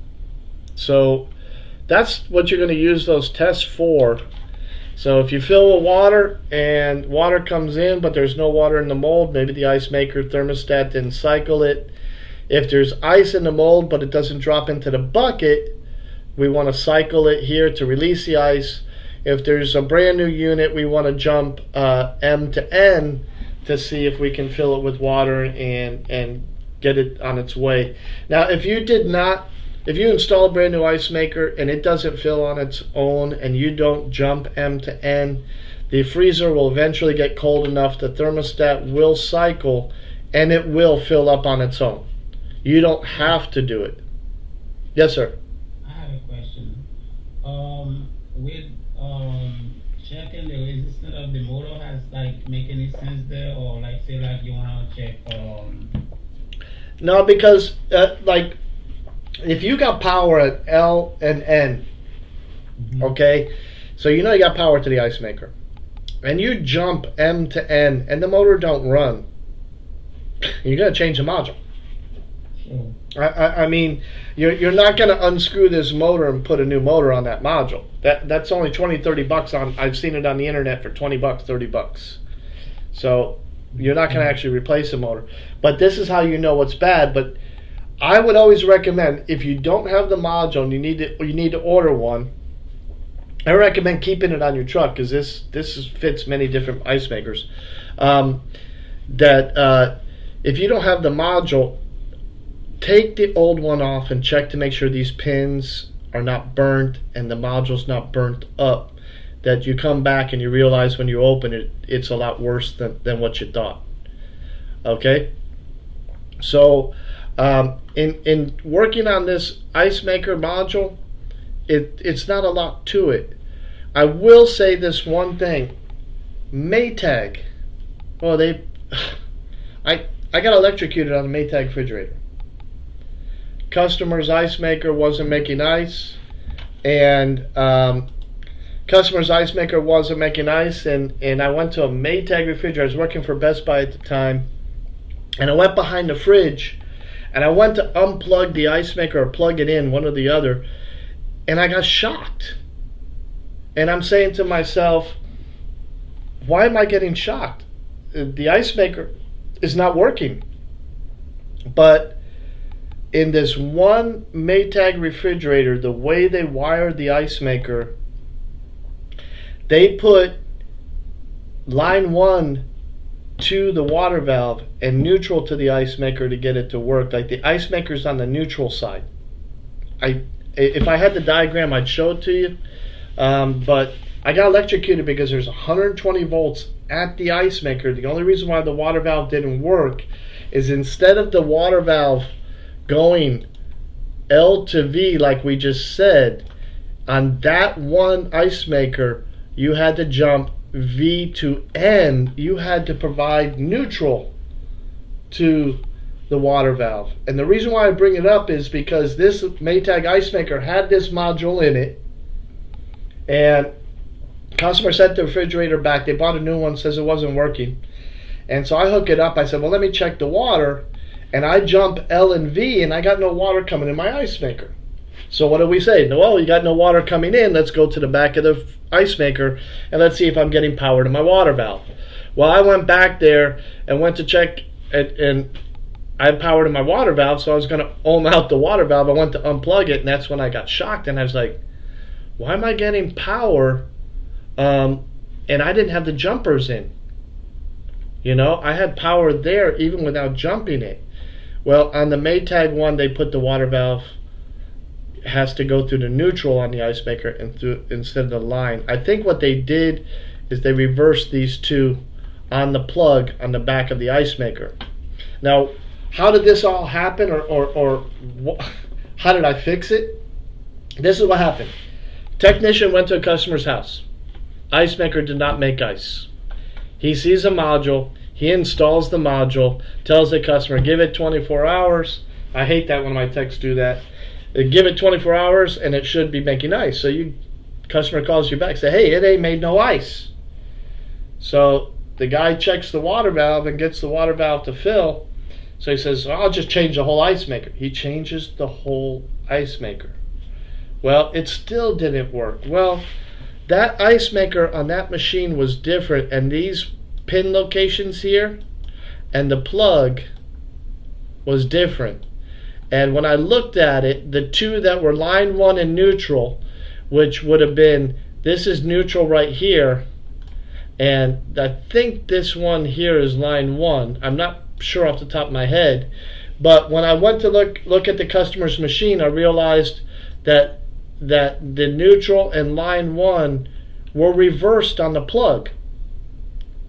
So that's what you're going to use those tests for. So if you fill with water and water comes in but there's no water in the mold, maybe the ice maker thermostat didn't cycle it. If there's ice in the mold but it doesn't drop into the bucket, we want to cycle it here to release the ice. If there's a brand new unit, we want to jump M to N to see if we can fill it with water and get it on its way. Now, if you install a brand new ice maker and it doesn't fill on its own and you don't jump M to N, the freezer will eventually get cold enough, the thermostat will cycle, and it will fill up on its own. You don't have to do it. Yes, sir. I have a question. With checking the resistance of the motor, has like make any sense there, or like say like you wanna check No, because like if you got power at L and N, okay, so you know you got power to the ice maker, and you jump M to N and the motor don't run, you gotta change the module. Sure. I mean, you're not going to unscrew this motor and put a new motor on that module. That's only $20-30 on. I've seen it on the internet for $20, $30. So you're not going to actually replace the motor. But this is how you know what's bad. But I would always recommend, if you don't have the module and you need to order one, I recommend keeping it on your truck, because this fits many different ice makers. If you don't have the module, take the old one off and check to make sure these pins are not burnt and the module's not burnt up, that you come back and you realize when you open it, it's a lot worse than what you thought. Okay? So in working on this ice maker module, it's not a lot to it. I will say this one thing. Maytag, well, I got electrocuted on a Maytag refrigerator. Customer's ice maker wasn't making ice, and customer's ice maker wasn't making ice, and I went to a Maytag refrigerator. I was working for Best Buy at the time, and I went behind the fridge, and I went to unplug the ice maker or plug it in, one or the other, and I got shocked. And I'm saying to myself, why am I getting shocked? The ice maker is not working. But in this one Maytag refrigerator, the way they wired the ice maker, they put line 1 to the water valve and neutral to the ice maker to get it to work. Like, the ice maker's on the neutral side. If I had the diagram, I'd show it to you. But I got electrocuted because there's 120 volts at the ice maker. The only reason why the water valve didn't work is, instead of the water valve going L to V like we just said, on that one ice maker you had to jump V to N. You had to provide neutral to the water valve. And the reason why I bring it up is because this Maytag ice maker had this module in it, and customer sent the refrigerator back. They bought a new one, says it wasn't working. And so I hook it up. I said, well, let me check the water. And I jump L and V, and I got no water coming in my ice maker. So what do we say? Well, you got no water coming in. Let's go to the back of the ice maker, and let's see if I'm getting power to my water valve. Well, I went back there and went to check, and I had power to my water valve, so I was going to ohm out the water valve. I went to unplug it, and that's when I got shocked, and I was like, why am I getting power and and I didn't have the jumpers in. I had power there even without jumping it. Well, on the Maytag one, they put the water valve has to go through the neutral on the ice maker and through instead of the line. I think what they did is they reversed these two on the plug on the back of the ice maker. Now, how did this all happen, or how did I fix it? This is what happened. Technician went to a customer's house. Ice maker did not make ice. He sees a module. He installs the module, tells the customer, give it 24 hours. I hate that when my techs do that. They give it 24 hours and it should be making ice. So customer calls you back, say, hey, it ain't made no ice. So the guy checks the water valve and gets the water valve to fill. So he says, I'll just change the whole ice maker. He changes the whole ice maker. Well, it still didn't work. Well, that ice maker on that machine was different, and these pin locations here and the plug was different. And when I looked at it, the two that were line 1 and neutral, which would have been, this is neutral right here, and I think this one here is line 1. I'm not sure off the top of my head, but when I went to look at the customer's machine, I realized that the neutral and line 1 were reversed on the plug.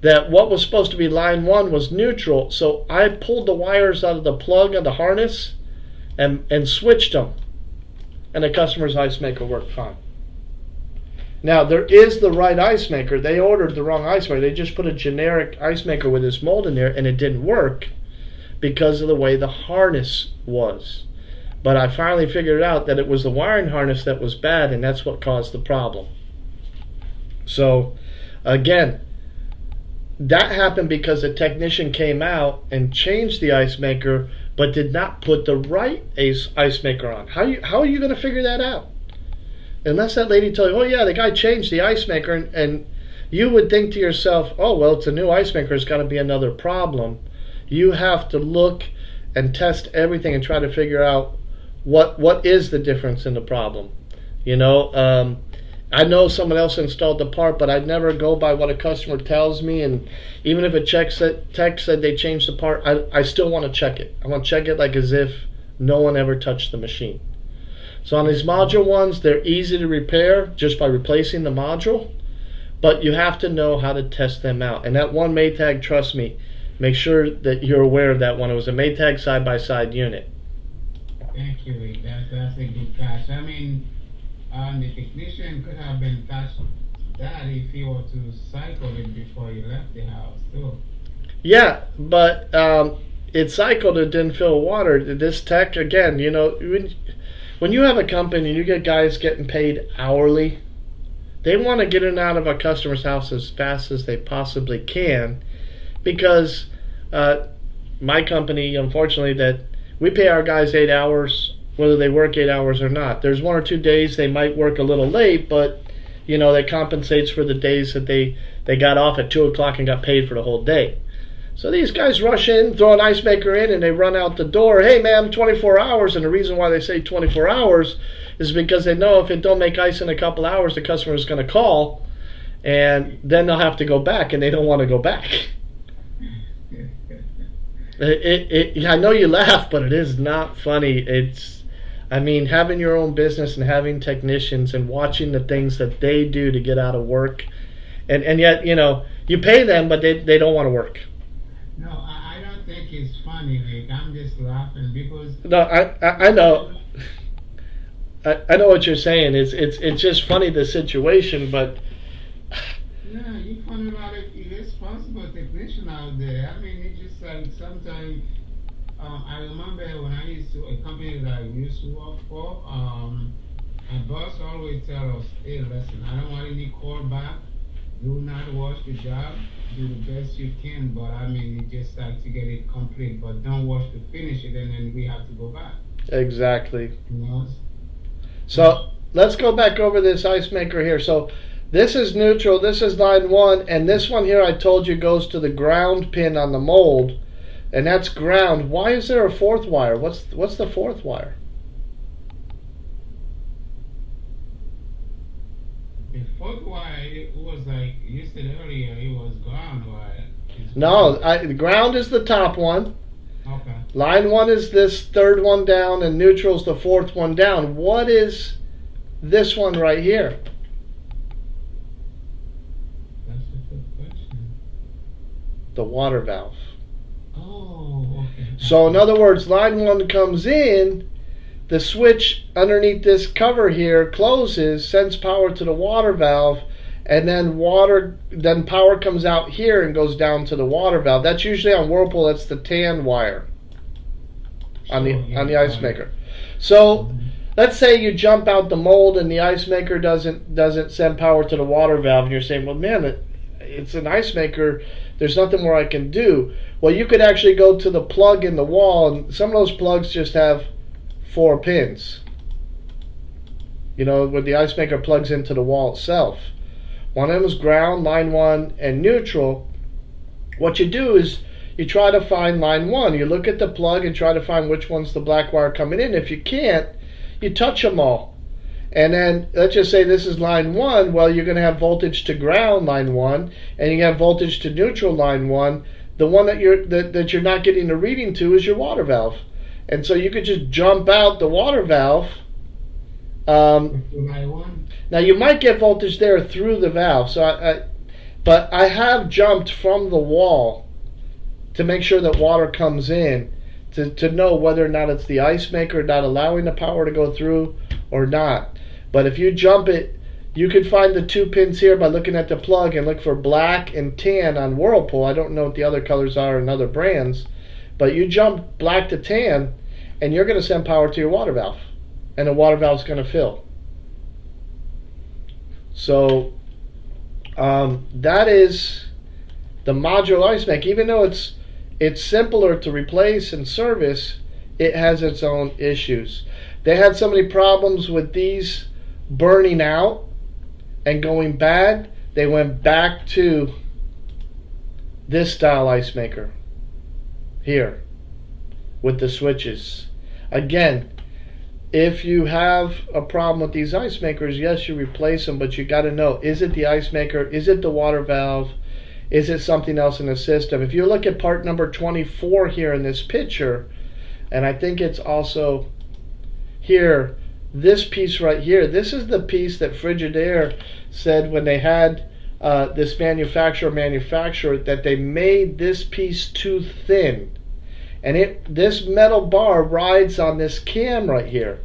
That what was supposed to be line 1 was neutral, so I pulled the wires out of the plug of the harness and switched them, and the customer's ice maker worked fine. Now, there is the right ice maker. They ordered the wrong ice maker. They just put a generic ice maker with this mold in there, and it didn't work because of the way the harness was. But I finally figured out that it was the wiring harness that was bad, and that's what caused the problem. So, again, that happened because a technician came out and changed the ice maker, but did not put the right ice maker on. How are you going to figure that out? Unless that lady told you, oh yeah, the guy changed the ice maker, and you would think to yourself, oh well, it's a new ice maker, it's got to be another problem. You have to look and test everything and try to figure out what is the difference in the problem. I know someone else installed the part, but I'd never go by what a customer tells me, and even if a tech said they changed the part, I still want to check it. I want to check it like as if no one ever touched the machine. So on these module ones, they're easy to repair just by replacing the module, but you have to know how to test them out. And that one Maytag, trust me, make sure that you're aware of that one. It was a Maytag side-by-side unit. Thank you, Rick. That's a good catch. I mean, the technician could have been touched that if he were to cycle it before he left the house, too. Yeah, but it cycled, it didn't fill water. This tech, again, when you have a company and you get guys getting paid hourly, they want to get in and out of a customer's house as fast as they possibly can, because my company, unfortunately, that we pay our guys 8 hours whether they work 8 hours or not. There's 1 or 2 days they might work a little late, but that compensates for the days that they got off at 2 o'clock and got paid for the whole day. So these guys rush in, throw an ice maker in, and they run out the door. Hey, ma'am, 24 hours. And the reason why they say 24 hours is because they know if it don't make ice in a couple hours, the customer is going to call, and then they'll have to go back, and they don't want to go back. I know you laugh, but it is not funny. Having your own business and having technicians and watching the things that they do to get out of work, and yet, you pay them, but they don't want to work. No, I don't think it's funny, Rick. I'm just laughing because... No, I know. I know what you're saying. It's just funny, the situation, but... Yeah, you find a lot of irresponsible technicians out there. It's just like sometimes... I remember when a company that I used to work for, my boss always tell us, hey, listen, I don't want any call back. Do not rush the job. Do the best you can, but you just like to get it complete, but don't rush to finish it, and then we have to go back. Exactly. So let's go back over this ice maker here. So this is neutral, this is line 1, and this one here I told you goes to the ground pin on the mold, and that's ground. Why is there a 4th wire? What's the 4th wire? The 4th wire, it was like, you said earlier it was ground wire. No, the ground is the top one. Okay. Line 1 is this third one down, and neutral's the fourth one down. What is this one right here? That's a good question. The water valve. Oh, okay. So in other words, line 1 comes in, the switch underneath this cover here closes, sends power to the water valve, and then power comes out here and goes down to the water valve. That's usually on Whirlpool. That's the tan wire on the ice maker. So let's say you jump out the mold and the ice maker doesn't send power to the water valve, and you're saying, well, man, it's an ice maker. There's nothing more I can do. Well, you could actually go to the plug in the wall, and some of those plugs just have 4 pins. You know, where the ice maker plugs into the wall itself. One of them is ground, line 1, and neutral. What you do is you try to find line 1. You look at the plug and try to find which one's the black wire coming in. If you can't, you touch them all. And then let's just say this is line 1. Well, you're going to have voltage to ground, line 1, and you have voltage to neutral, line 1. The one that you're not getting a reading to is your water valve. And so you could just jump out the water valve. Now you might get voltage there through the valve. But I have jumped from the wall to make sure that water comes in to know whether or not it's the ice maker not allowing the power to go through or not. But if you jump it, you can find the 2 pins here by looking at the plug and look for black and tan on Whirlpool. I don't know what the other colors are in other brands, but you jump black to tan and you're going to send power to your water valve, and the water valve's going to fill. So that is the modular ice maker. Even though it's simpler to replace and service, it has its own issues. They had so many problems with these burning out and going bad, they went back to this style ice maker here with the switches. Again, if you have a problem with these ice makers, yes, you replace them, but you got to know, is it the ice maker? Is it the water valve? Is it something else in the system? If you look at part number 24 here in this picture, and I think it's also here, this piece right here, this is the piece that Frigidaire said when they had this manufacturer that they made this piece too thin. And this metal bar rides on this cam right here.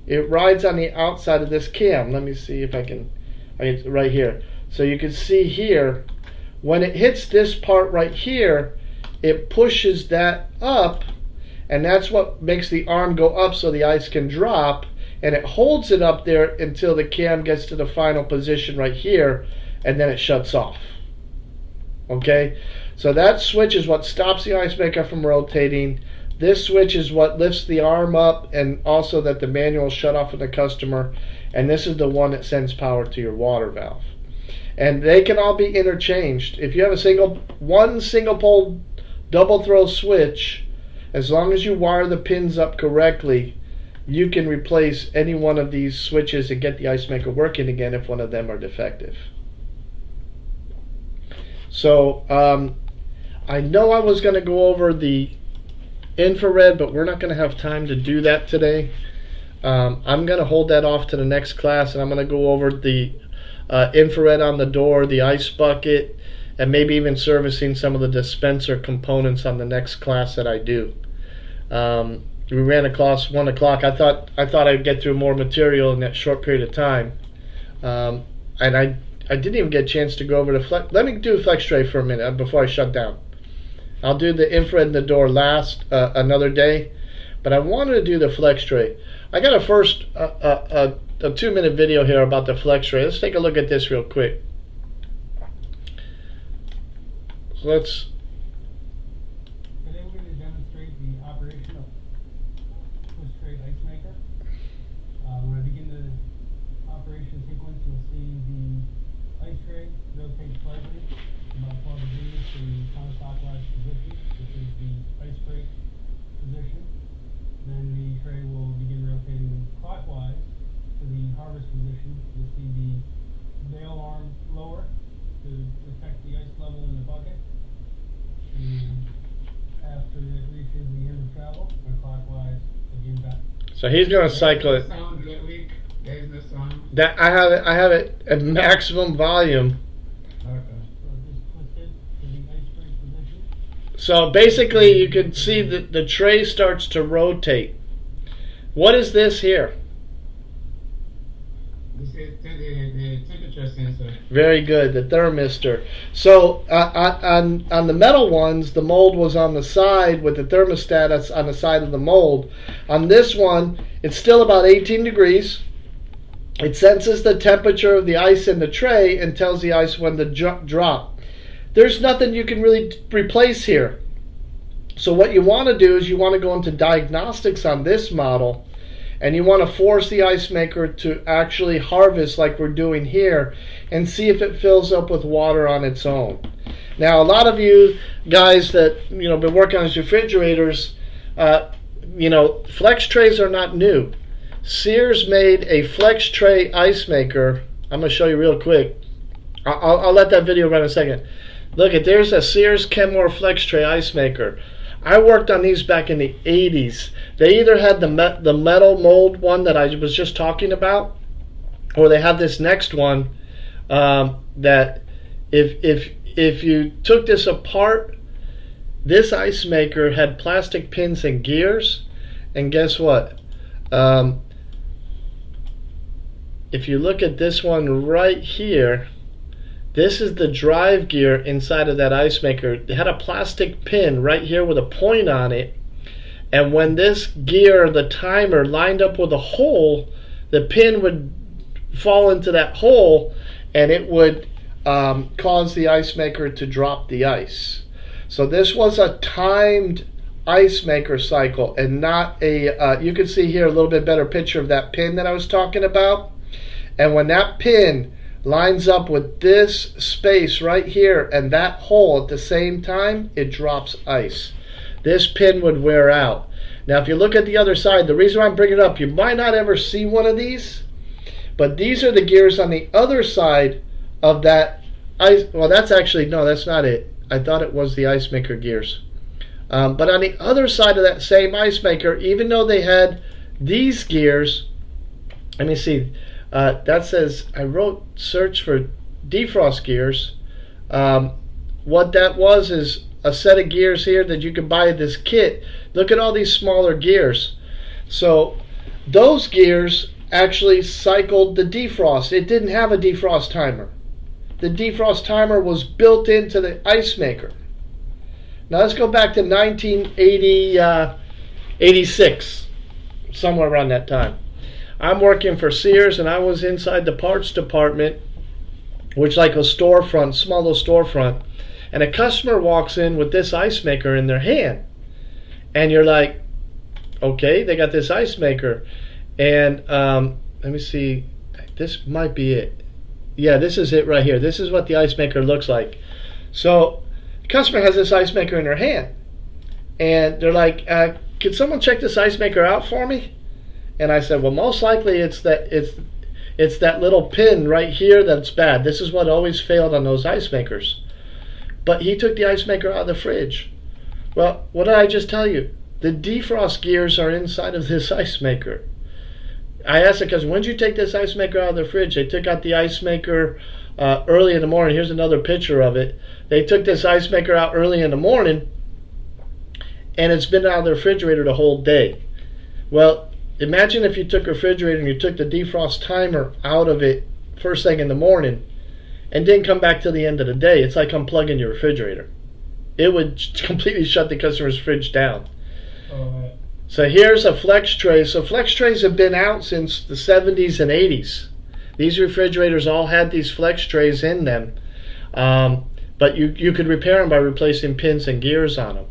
It rides on the outside of this cam. Let me see if I can right here. So you can see here, when it hits this part right here, it pushes that up, and that's what makes the arm go up so the ice can drop, and it holds it up there until the cam gets to the final position right here, and then it shuts off. Okay? So that switch is what stops the ice maker from rotating. This switch is what lifts the arm up, and also that the manual shut off of the customer. And this is the one that sends power to your water valve. And they can all be interchanged. If you have one single pole double throw switch, as long as you wire the pins up correctly, you can replace any one of these switches and get the ice maker working again if one of them are defective. So I know I was going to go over the infrared, but we're not going to have time to do that today. I'm going to hold that off to the next class, and I'm going to go over the infrared on the door, the ice bucket, and maybe even servicing some of the dispenser components on the next class that I do. We ran a class 1 o'clock. I thought I'd get through more material in that short period of time, and I didn't even get a chance to go over the flex. Let me do flex tray for a minute before I shut down. I'll do the infrared in the door last another day, but I wanted to do the flex tray. I got a 2-minute video here about the flex tray. Let's take a look at this real quick. So let's. Today we're going to demonstrate the operation of twist tray ice maker. When I begin the operation sequence, you'll see the ice tray rotate slightly about 12 degrees to the counterclockwise position, which is the ice break position. Then the tray will begin rotating clockwise to the harvest position. You'll see the bail arm lower to affect the ice level in the bucket. And after it reaches the end of travel, go clockwise again back. So he's going to cycle it. Sound that week. There's no sound. That I have it at maximum volume. Okay. So just twist it to the ice break position. So basically, you can see that the tray starts to rotate. What is this here? This is the temperature sensor. Very good, the thermistor. So on the metal ones, the mold was on the side with the thermostat that's on the side of the mold. On this one, it's still about 18 degrees. It senses the temperature of the ice in the tray and tells the ice when to drop. There's nothing you can really replace here. So what you want to do is you want to go into diagnostics on this model, and you want to force the ice maker to actually harvest like we're doing here and see if it fills up with water on its own. Now, a lot of you guys that been working on these refrigerators, flex trays are not new. Sears made a flex tray ice maker. I'm going to show you real quick. I'll let that video run a second. Look, there's a Sears Kenmore flex tray ice maker. I worked on these back in the 80s. They either had the metal mold one that I was just talking about, or they have this next one that if you took this apart, this ice maker had plastic pins and gears, and guess what? If you look at this one right here, this is the drive gear inside of that ice maker. It had a plastic pin right here with a point on it, and when this gear, the timer, lined up with a hole, the pin would fall into that hole and it would cause the ice maker to drop the ice. So this was a timed ice maker cycle and not a, you can see here a little bit better picture of that pin that I was talking about. And when that pin lines up with this space right here and that hole at the same time, it drops ice. This pin would wear out. Now, if you look at the other side, the reason why I'm bringing it up, you might not ever see one of these, but these are the gears on the other side of that ice. Well, that's actually, no, that's not it. I thought it was the ice maker gears. But on the other side of that same ice maker, even though they had these gears, let me see, that says, I wrote search for defrost gears. What that was is a set of gears here that you can buy this kit. Look at all these smaller gears. So those gears actually cycled the defrost. It didn't have a defrost timer. The defrost timer was built into the ice maker. Now let's go back to 1986, somewhere around that time. I'm working for Sears, and I was inside the parts department, which like a storefront, small little storefront, and a customer walks in with this ice maker in their hand, and you're like, okay, they got this ice maker, and let me see, this might be it. Yeah, this is it right here. This is what the ice maker looks like. So the customer has this ice maker in their hand, and they're like, can someone check this ice maker out for me? And I said, well, most likely it's that little pin right here that's bad. This is what always failed on those ice makers. But he took the ice maker out of the fridge. Well, what did I just tell you? The defrost gears are inside of this ice maker. I asked the customer, when did you take this ice maker out of the fridge? They took out the ice maker early in the morning. Here's another picture of it. They took this ice maker out early in the morning, and it's been out of the refrigerator the whole day. Well, imagine if you took a refrigerator and you took the defrost timer out of it first thing in the morning and didn't come back till the end of the day. It's like unplugging your refrigerator. It would completely shut the customer's fridge down. Oh, So here's a flex tray. So flex trays have been out since the 70s and 80s. These refrigerators all had these flex trays in them. But you could repair them by replacing pins and gears on them.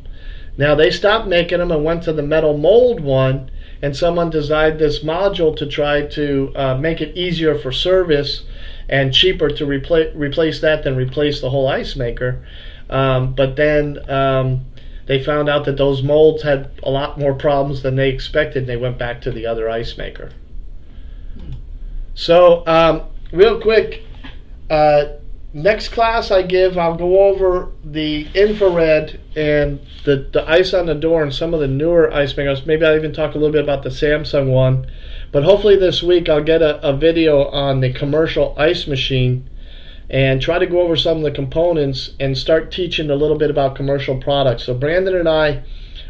Now they stopped making them and went to the metal mold one, and someone designed this module to try to make it easier for service and cheaper to replace that than replace the whole ice maker. But then they found out that those molds had a lot more problems than they expected, and they went back to the other ice maker. So real quick, Next class I give, I'll go over the infrared and the ice on the door and some of the newer ice makers. Maybe I'll even talk a little bit about the Samsung one. But hopefully this week I'll get a video on the commercial ice machine and try to go over some of the components and start teaching a little bit about commercial products. So Brandon and I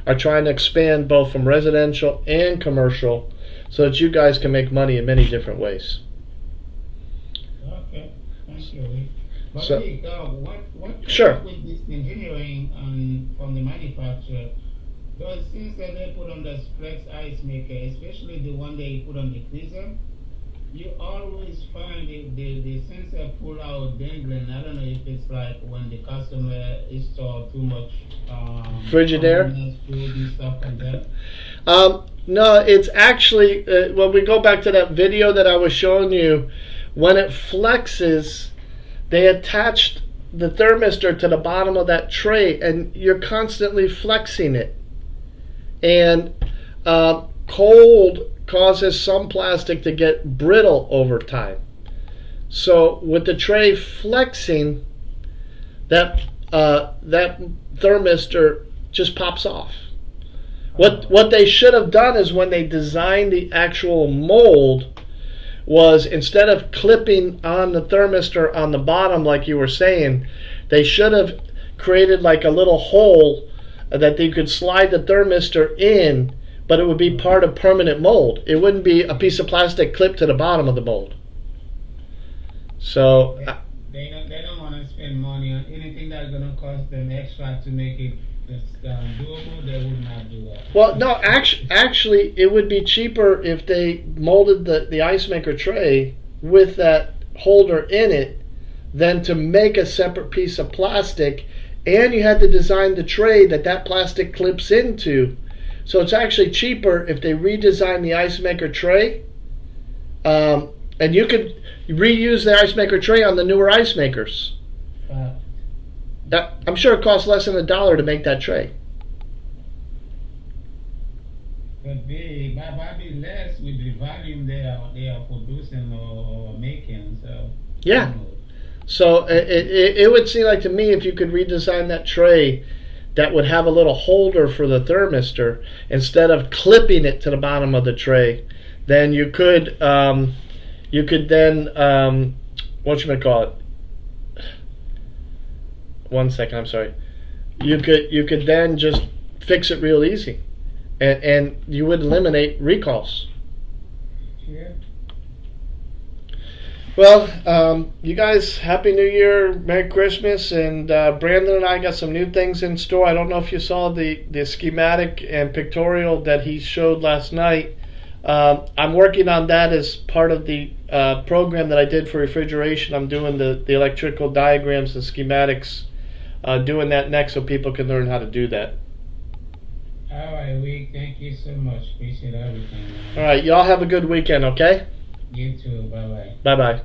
are trying to expand both from residential and commercial so that you guys can make money in many different ways. Okay, thank you. But So- Rick, what Sure. with this engineering from the manufacturer? Those things that they put on the flex ice maker, especially the one they put on the freezer, you always find the sensor pull out dangling. I don't know if it's like when the customer install too much Frigidaire? food and stuff like that. No, it's actually, when we go back to that video that I was showing you, when it flexes, they attached the thermistor to the bottom of that tray and you're constantly flexing it. And cold causes some plastic to get brittle over time. So with the tray flexing, that thermistor just pops off. What they should have done is when they designed the actual mold was instead of clipping on the thermistor on the bottom like you were saying, they should have created like a little hole that they could slide the thermistor in, but it would be part of permanent mold. It wouldn't be a piece of plastic clipped to the bottom of the mold. So They don't want to spend money on anything that's going to cost them extra to make it doable. They would not do that. well, no, actually, it would be cheaper if they molded the ice maker tray with that holder in it than to make a separate piece of plastic, and you had to design the tray that plastic clips into. So it's actually cheaper if they redesign the ice maker tray, and you could reuse the ice maker tray on the newer ice makers. I'm sure it costs less than $1 to make that tray. Could be, but maybe less with the volume they are producing or making. So Yeah. So it would seem like to me if you could redesign that tray that would have a little holder for the thermistor instead of clipping it to the bottom of the tray, then you could then whatchamacallit? One second, I'm sorry. You could then just fix it real easy, and you would eliminate recalls. Yeah. Well, you guys, Happy New Year, Merry Christmas, and Brandon and I got some new things in store. I don't know if you saw the schematic and pictorial that he showed last night. I'm working on that as part of the program that I did for refrigeration. I'm doing the electrical diagrams and schematics, doing that next so people can learn how to do that. All right, Rick. Thank you so much. Appreciate everything. Man. All right, y'all have a good weekend, okay? You too. Bye bye. Bye-bye.